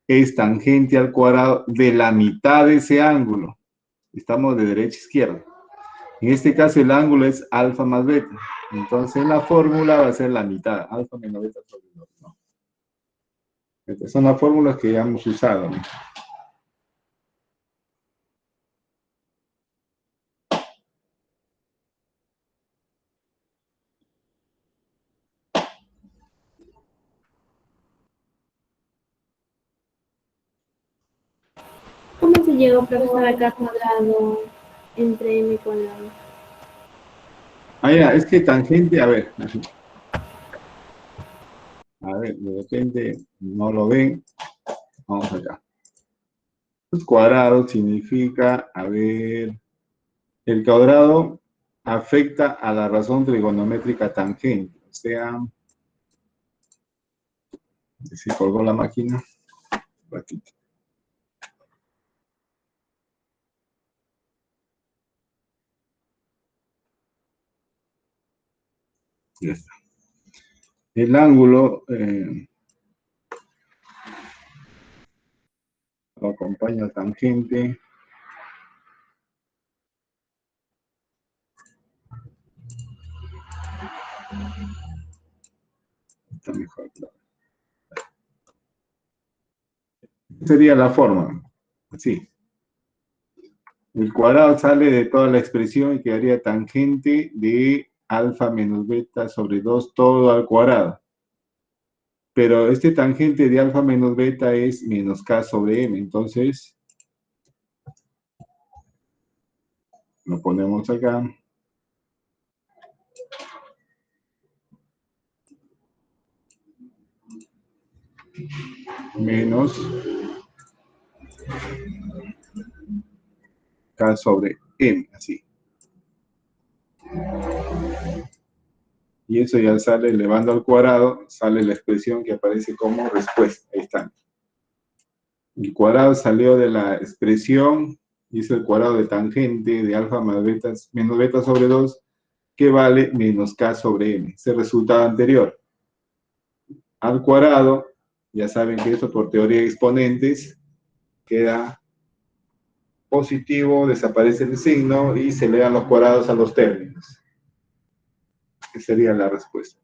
es tangente al cuadrado de la mitad de ese ángulo. Estamos de derecha a izquierda. En este caso el ángulo es alfa más beta. Entonces la fórmula va a ser la mitad, alfa menos beta sobre 2, ¿no? Estas son las fórmulas que ya hemos usado, ¿no? ¿Cómo se llegó, profesor, a k cuadrado entre m cuadrado? Ah, ya, es que tangente, a ver, de repente no lo ven. Vamos acá. Cuadrado significa, a ver, el cuadrado afecta a la razón trigonométrica tangente. O sea, se colgó la máquina. Un ratito. Ya está. El ángulo lo acompaña tangente. Está mejor, claro. Sería la forma. Así. El cuadrado sale de toda la expresión y quedaría tangente de alfa menos beta sobre 2 todo al cuadrado. Pero este tangente de alfa menos beta es menos k sobre m. Entonces, lo ponemos acá. Menos k sobre m, así. Y eso ya sale elevando al cuadrado, sale la expresión que aparece como respuesta. Ahí está. El cuadrado salió de la expresión, y es el cuadrado de tangente de alfa más beta, menos beta sobre 2, que vale menos k sobre m. Ese resultado anterior. Al cuadrado, ya saben que esto por teoría de exponentes queda positivo, desaparece el signo y se le dan los cuadrados a los términos. Esa sería la respuesta.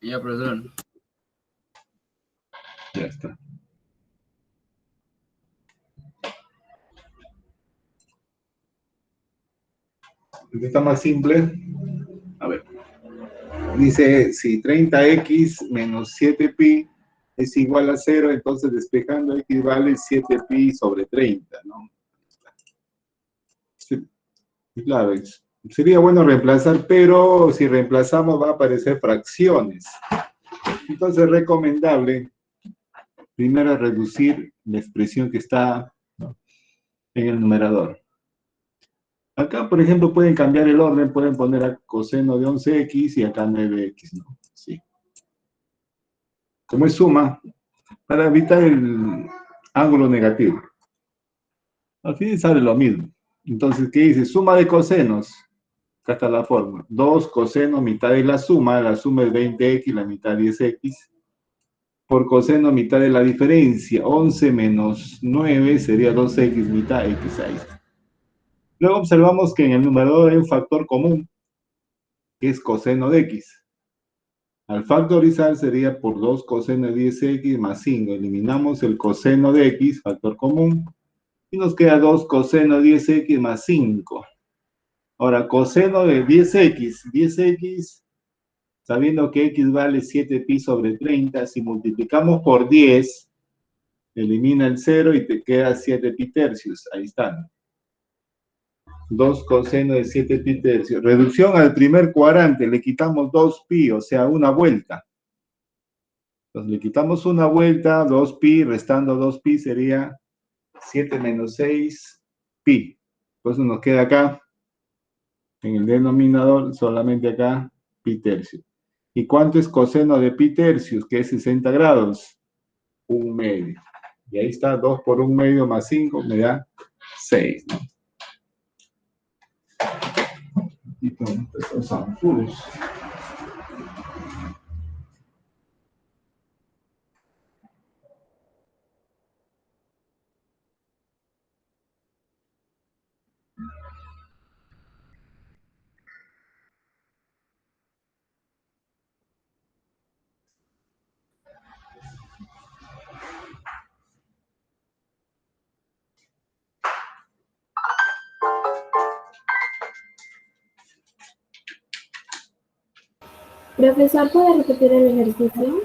Ya, profesor. Ya está. Este está más simple. A ver. Dice, si 30x menos 7pi es igual a 0, entonces despejando x vale 7pi sobre 30, ¿no? Sí, claro, sería bueno reemplazar, pero si reemplazamos va a aparecer fracciones. Entonces es recomendable primero reducir la expresión que está, ¿no?, en el numerador. Acá, por ejemplo, pueden cambiar el orden, pueden poner a coseno de 11x y acá 9x, ¿no? Sí. Como es suma, para evitar el ángulo negativo. Al fin sale lo mismo. Entonces, ¿qué dice? Suma de cosenos. Acá está la forma. 2 coseno, mitad de la suma es 20x, la mitad 10x. Por coseno, mitad de la diferencia. 11 menos 9 sería 2x, mitad x ahí. Luego observamos que en el numerador hay un factor común, que es coseno de x. Al factorizar sería por 2 coseno de 10x más 5. Eliminamos el coseno de x, factor común, y nos queda 2 coseno de 10x más 5. Ahora, coseno de 10x, sabiendo que x vale 7pi sobre 30, si multiplicamos por 10, elimina el 0 y te queda 7pi tercios. Ahí están. 2 coseno de 7pi tercios. Reducción al primer cuadrante, le quitamos 2pi, o sea, una vuelta. Entonces le quitamos una vuelta, 2pi, restando 2pi sería 7 menos 6, pi. Entonces nos queda acá, en el denominador, solamente acá, pi tercios. ¿Y cuánto es coseno de pi tercios? Que es 60 grados. 1/2. Y ahí está, 2 por 1/2 más 5, me da 6, ¿no? Y con estos son puros. Profesor, ¿puede repetir el ejercicio?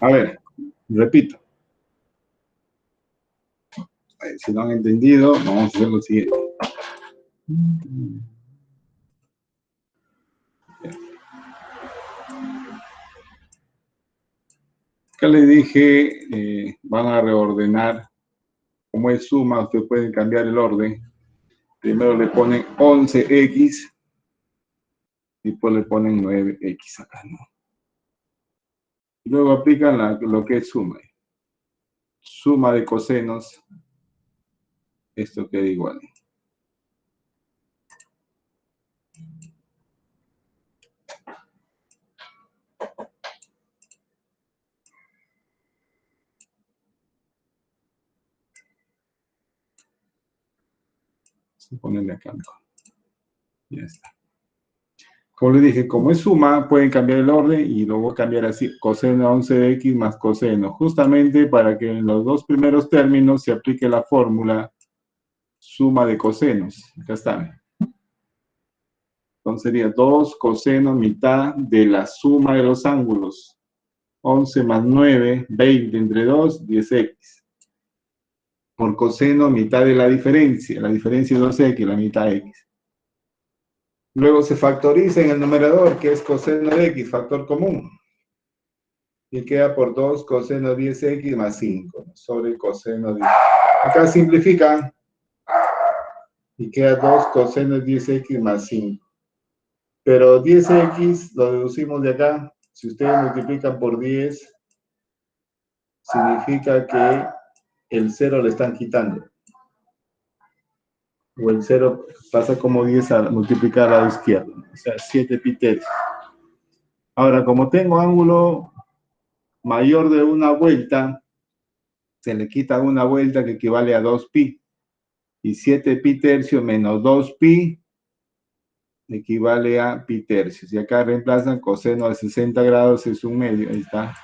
A ver, repito. A ver, si no han entendido, vamos a hacer lo siguiente. Acá le dije, van a reordenar. Como es suma, ustedes pueden cambiar el orden. Primero le ponen 11x y después le ponen 9x acá, ¿no? Y luego aplican lo que es suma. Suma de cosenos, esto queda igual. Se ponen acá, ¿no? Ya está. Como les dije, como es suma, pueden cambiar el orden y luego cambiar así, coseno 11x más coseno, justamente para que en los dos primeros términos se aplique la fórmula suma de cosenos. Acá están. Entonces sería 2 coseno mitad de la suma de los ángulos. 11 más 9, 20 entre 2, 10x. Por coseno mitad de la diferencia es 2x, la mitad x. Luego se factoriza en el numerador, que es coseno de x, factor común. Y queda por 2 coseno de 10x más 5, sobre coseno de 10. Acá simplifican y queda 2 coseno de 10x más 5. Pero 10x lo deducimos de acá. Si ustedes multiplican por 10, significa que el 0 le están quitando. O el 0 pasa como 10 a multiplicar al lado izquierdo. O sea, 7 pi tercios. Ahora, como tengo ángulo mayor de una vuelta, se le quita una vuelta que equivale a 2 pi. Y 7 pi tercios menos 2 pi equivale a pi tercios. Y acá reemplazan coseno de 60 grados, es un medio, ahí está.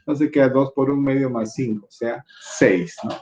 Entonces queda 2 por un medio más 5, o sea, 6, ¿no?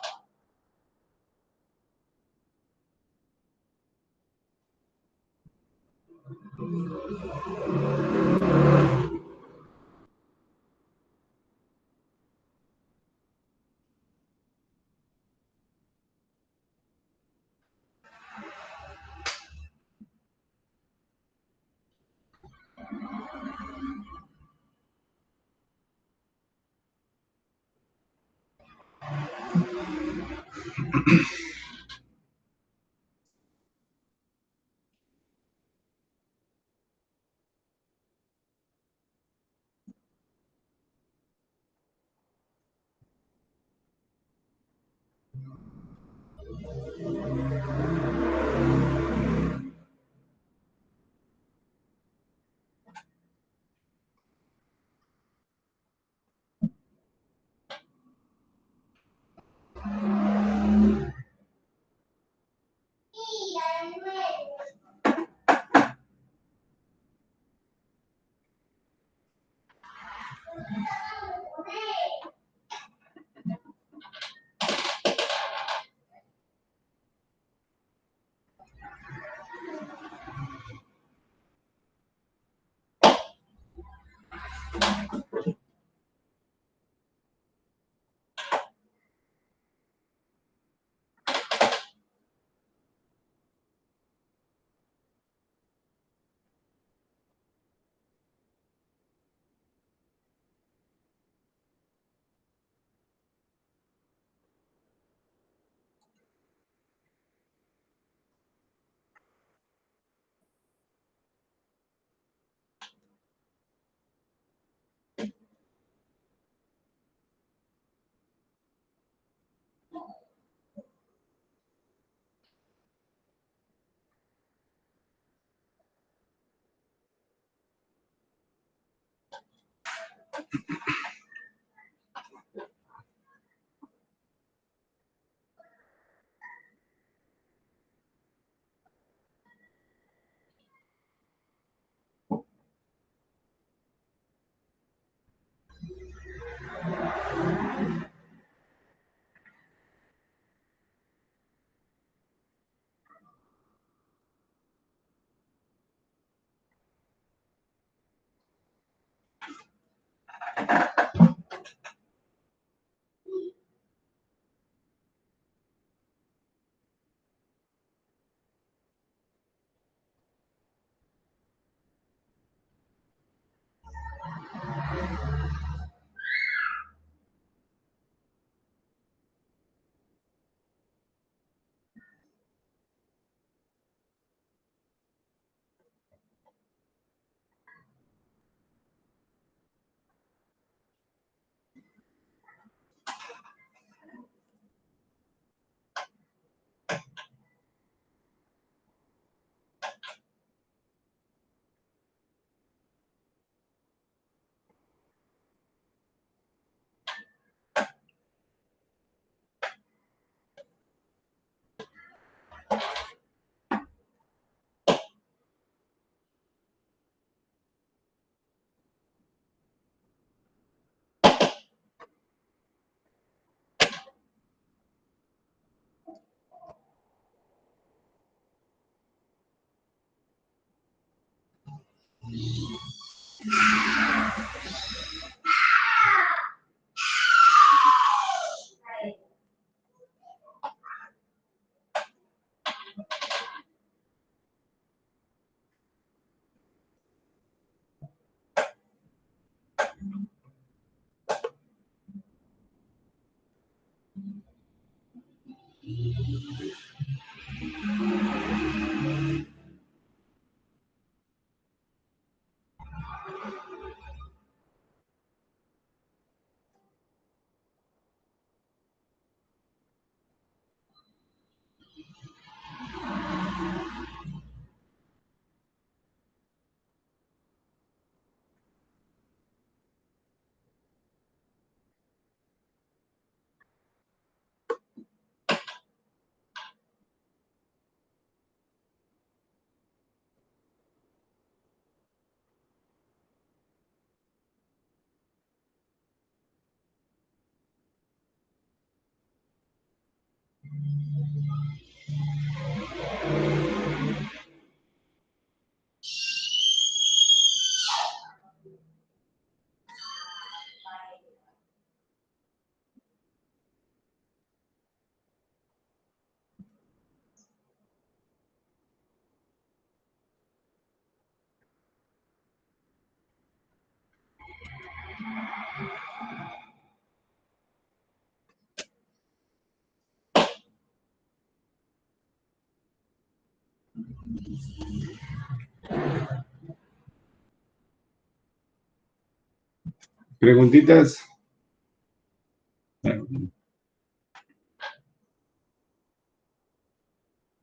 ¿Preguntitas?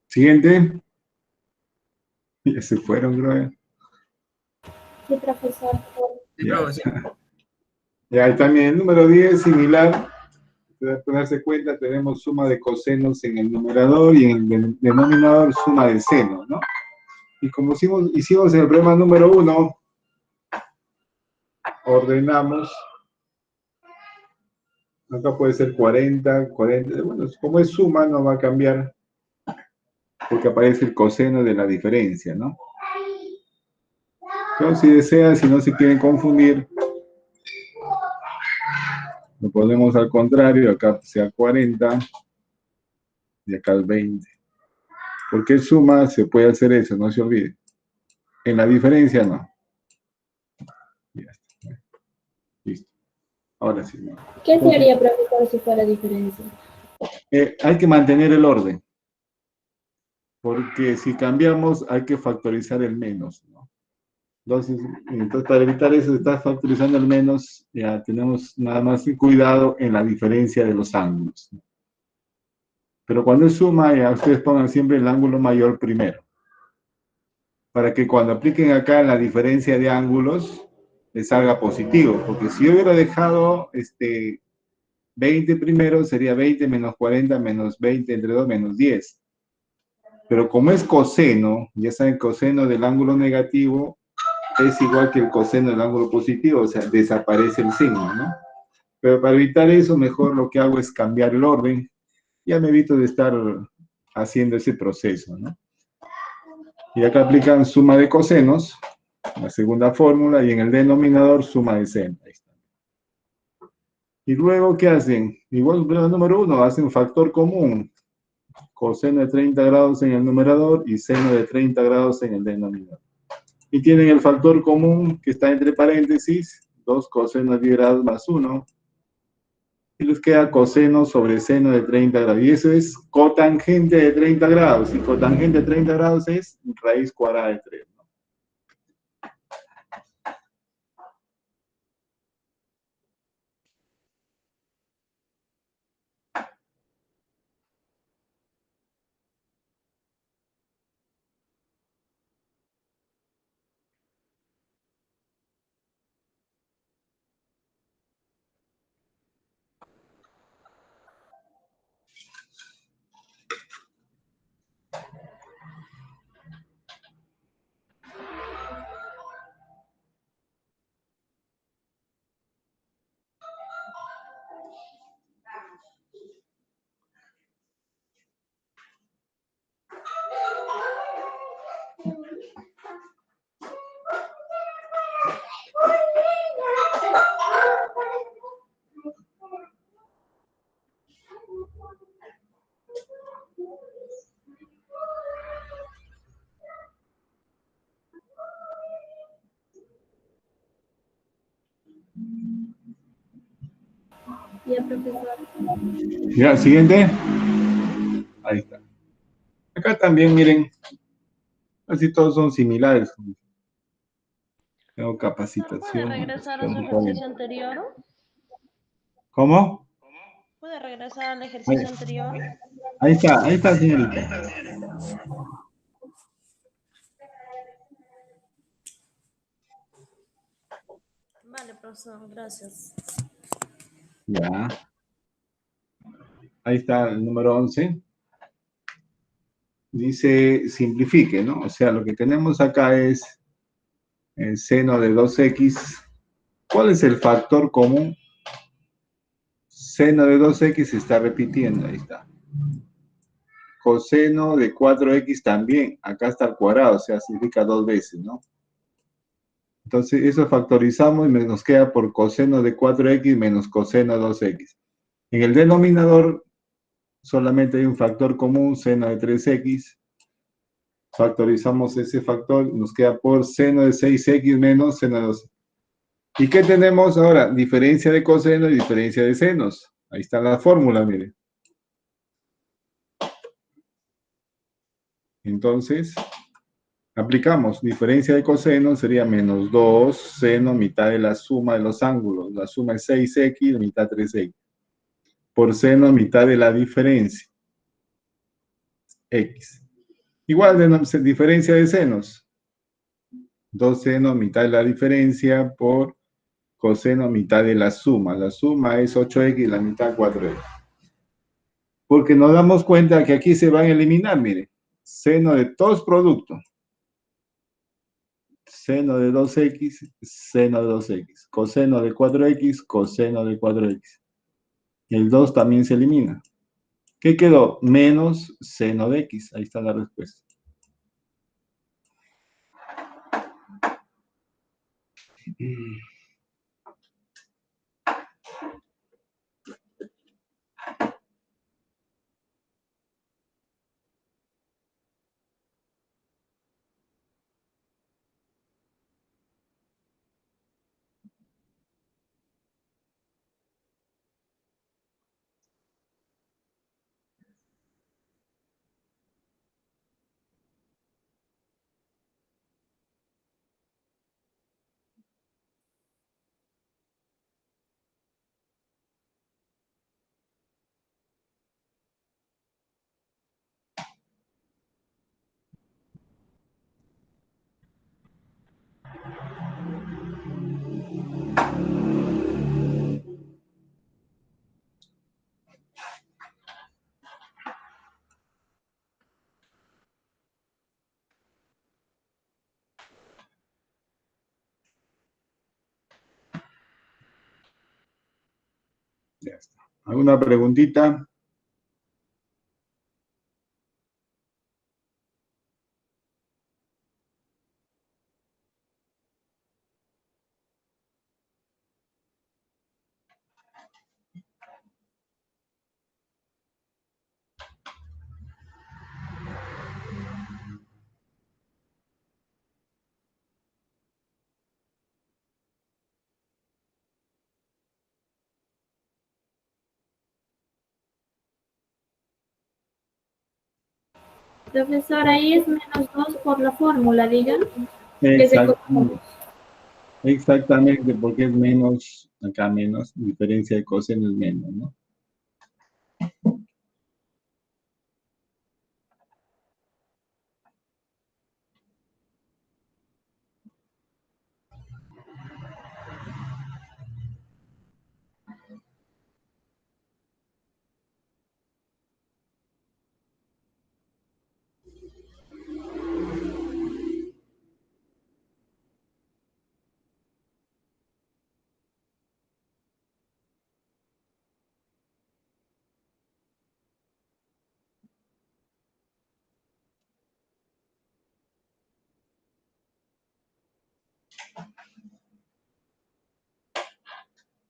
Siguiente. Ya se fueron, creo. Sí, profesor. Sí, Ya. profe, sí. Ya, y también el número 10, similar. Para darse cuenta, tenemos suma de cosenos en el numerador y en el denominador suma de senos, ¿no? Y como hicimos en el problema número 1, ordenamos. Acá puede ser 40, 40. Bueno, como es suma, no va a cambiar porque aparece el coseno de la diferencia, ¿no? Pero si desean, si no se quieren confundir, lo ponemos al contrario, acá sea 40 y acá el 20. Porque es suma, se puede hacer eso, no se olvide. En la diferencia, no. Ya está. Listo. Ahora sí. ¿No? ¿Qué se haría, profesor, si fuera diferencia? Hay que mantener el orden. Porque si cambiamos, hay que factorizar el menos, ¿no? Entonces, para evitar eso de estar factorizando el menos, ya tenemos nada más cuidado en la diferencia de los ángulos. Pero cuando es suma, ya ustedes pongan siempre el ángulo mayor primero. Para que cuando apliquen acá la diferencia de ángulos, les salga positivo. Porque si yo hubiera dejado 20 primero, sería 20 menos 40 menos 20 entre 2 menos 10. Pero como es coseno, ya saben, coseno del ángulo negativo es igual que el coseno del ángulo positivo, o sea, desaparece el signo, ¿no? Pero para evitar eso, mejor lo que hago es cambiar el orden. Ya me evito de estar haciendo ese proceso, ¿no? Y acá aplican suma de cosenos, la segunda fórmula, y en el denominador suma de seno. Ahí está. Y luego, ¿qué hacen? Igual, problema número 1, hacen factor común. Coseno de 30 grados en el numerador y seno de 30 grados en el denominador. Y tienen el factor común que está entre paréntesis, 2 coseno de 10 grados más 1. Y les queda coseno sobre seno de 30 grados. Y eso es cotangente de 30 grados. Y cotangente de 30 grados es raíz cuadrada de 3. ¿No? Ya, profesor. Ya, siguiente. Ahí está. Acá también, miren, casi todos son similares. Tengo ¿Puede capacitación. regresar a su ejercicio anterior? ¿Cómo? ¿Puede regresar al ejercicio anterior? Ahí está, señorita. Vale, profesor, gracias. Ya. Ahí está el número 11. Dice simplifique, ¿no? O sea, lo que tenemos acá es el seno de 2x. ¿Cuál es el factor común? Seno de 2x se está repitiendo, ahí está. coseno de 4x también. Acá está al cuadrado, o sea, significa 2 veces, ¿no? Entonces, eso factorizamos y nos queda por coseno de 4x menos coseno de 2x. En el denominador solamente hay un factor común, seno de 3x. Factorizamos ese factor y nos queda por seno de 6x menos seno de 2x. ¿Y qué tenemos ahora? Diferencia de coseno y diferencia de senos. Ahí está la fórmula, miren. Entonces, aplicamos diferencia de coseno, sería menos 2 seno mitad de la suma de los ángulos. La suma es 6x, mitad 3x. Por seno mitad de la diferencia. X. Igual de diferencia de senos. 2 seno mitad de la diferencia por coseno mitad de la suma. La suma es 8x y la mitad 4x. Porque nos damos cuenta que aquí se van a eliminar, mire. Seno de todos productos. Seno de 2x, seno de 2x. Coseno de 4x, coseno de 4x. El 2 también se elimina. ¿Qué quedó? Menos seno de x. Ahí está la respuesta. Ya está. ¿Alguna preguntita? Profesor, ahí es menos 2 por la fórmula, digan. Exactamente. Exactamente, porque es menos, acá menos, diferencia de coseno es menos, ¿no?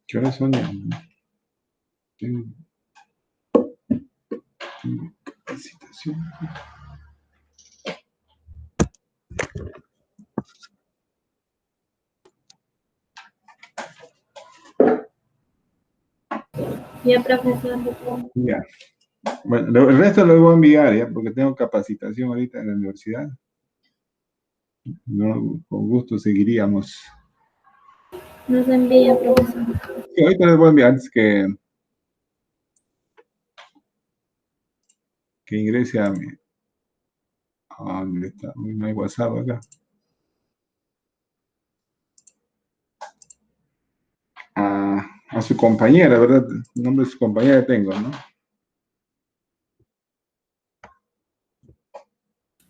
¿Qué horas son ya? Tengo capacitación. Ya, profesor. Ya. Bueno, el resto lo voy a enviar, ¿ya? Porque tengo capacitación ahorita en la universidad. No, con gusto seguiríamos. Nos envía, profesor. Sí, ahorita les voy a enviar antes que ingrese a mi... ¿A dónde está? No hay WhatsApp acá. A su compañera, ¿verdad? El nombre de su compañera tengo, ¿no?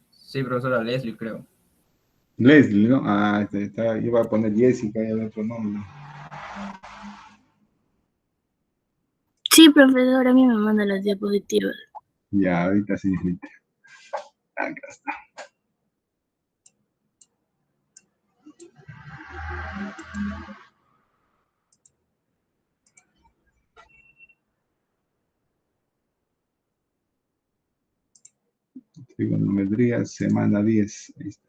Sí, profesora Leslie, creo. Leslie, ¿no? Ah, está, iba a poner Jessica y el otro nombre. Sí, profesor, a mí me manda las diapositivas. Ya, ahorita sí, ahorita. Acá está. Trigonometría, semana 10. Ahí está.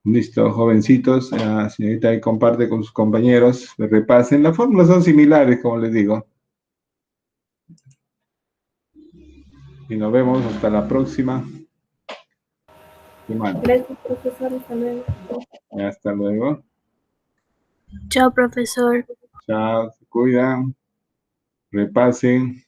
Listo, jovencitos. Señorita, ahí comparte con sus compañeros. Repasen. Las fórmulas son similares, como les digo. Y nos vemos hasta la próxima semana. Gracias, profesor. Hasta luego. Hasta luego. Chao, profesor. Chao, se cuidan. Repasen.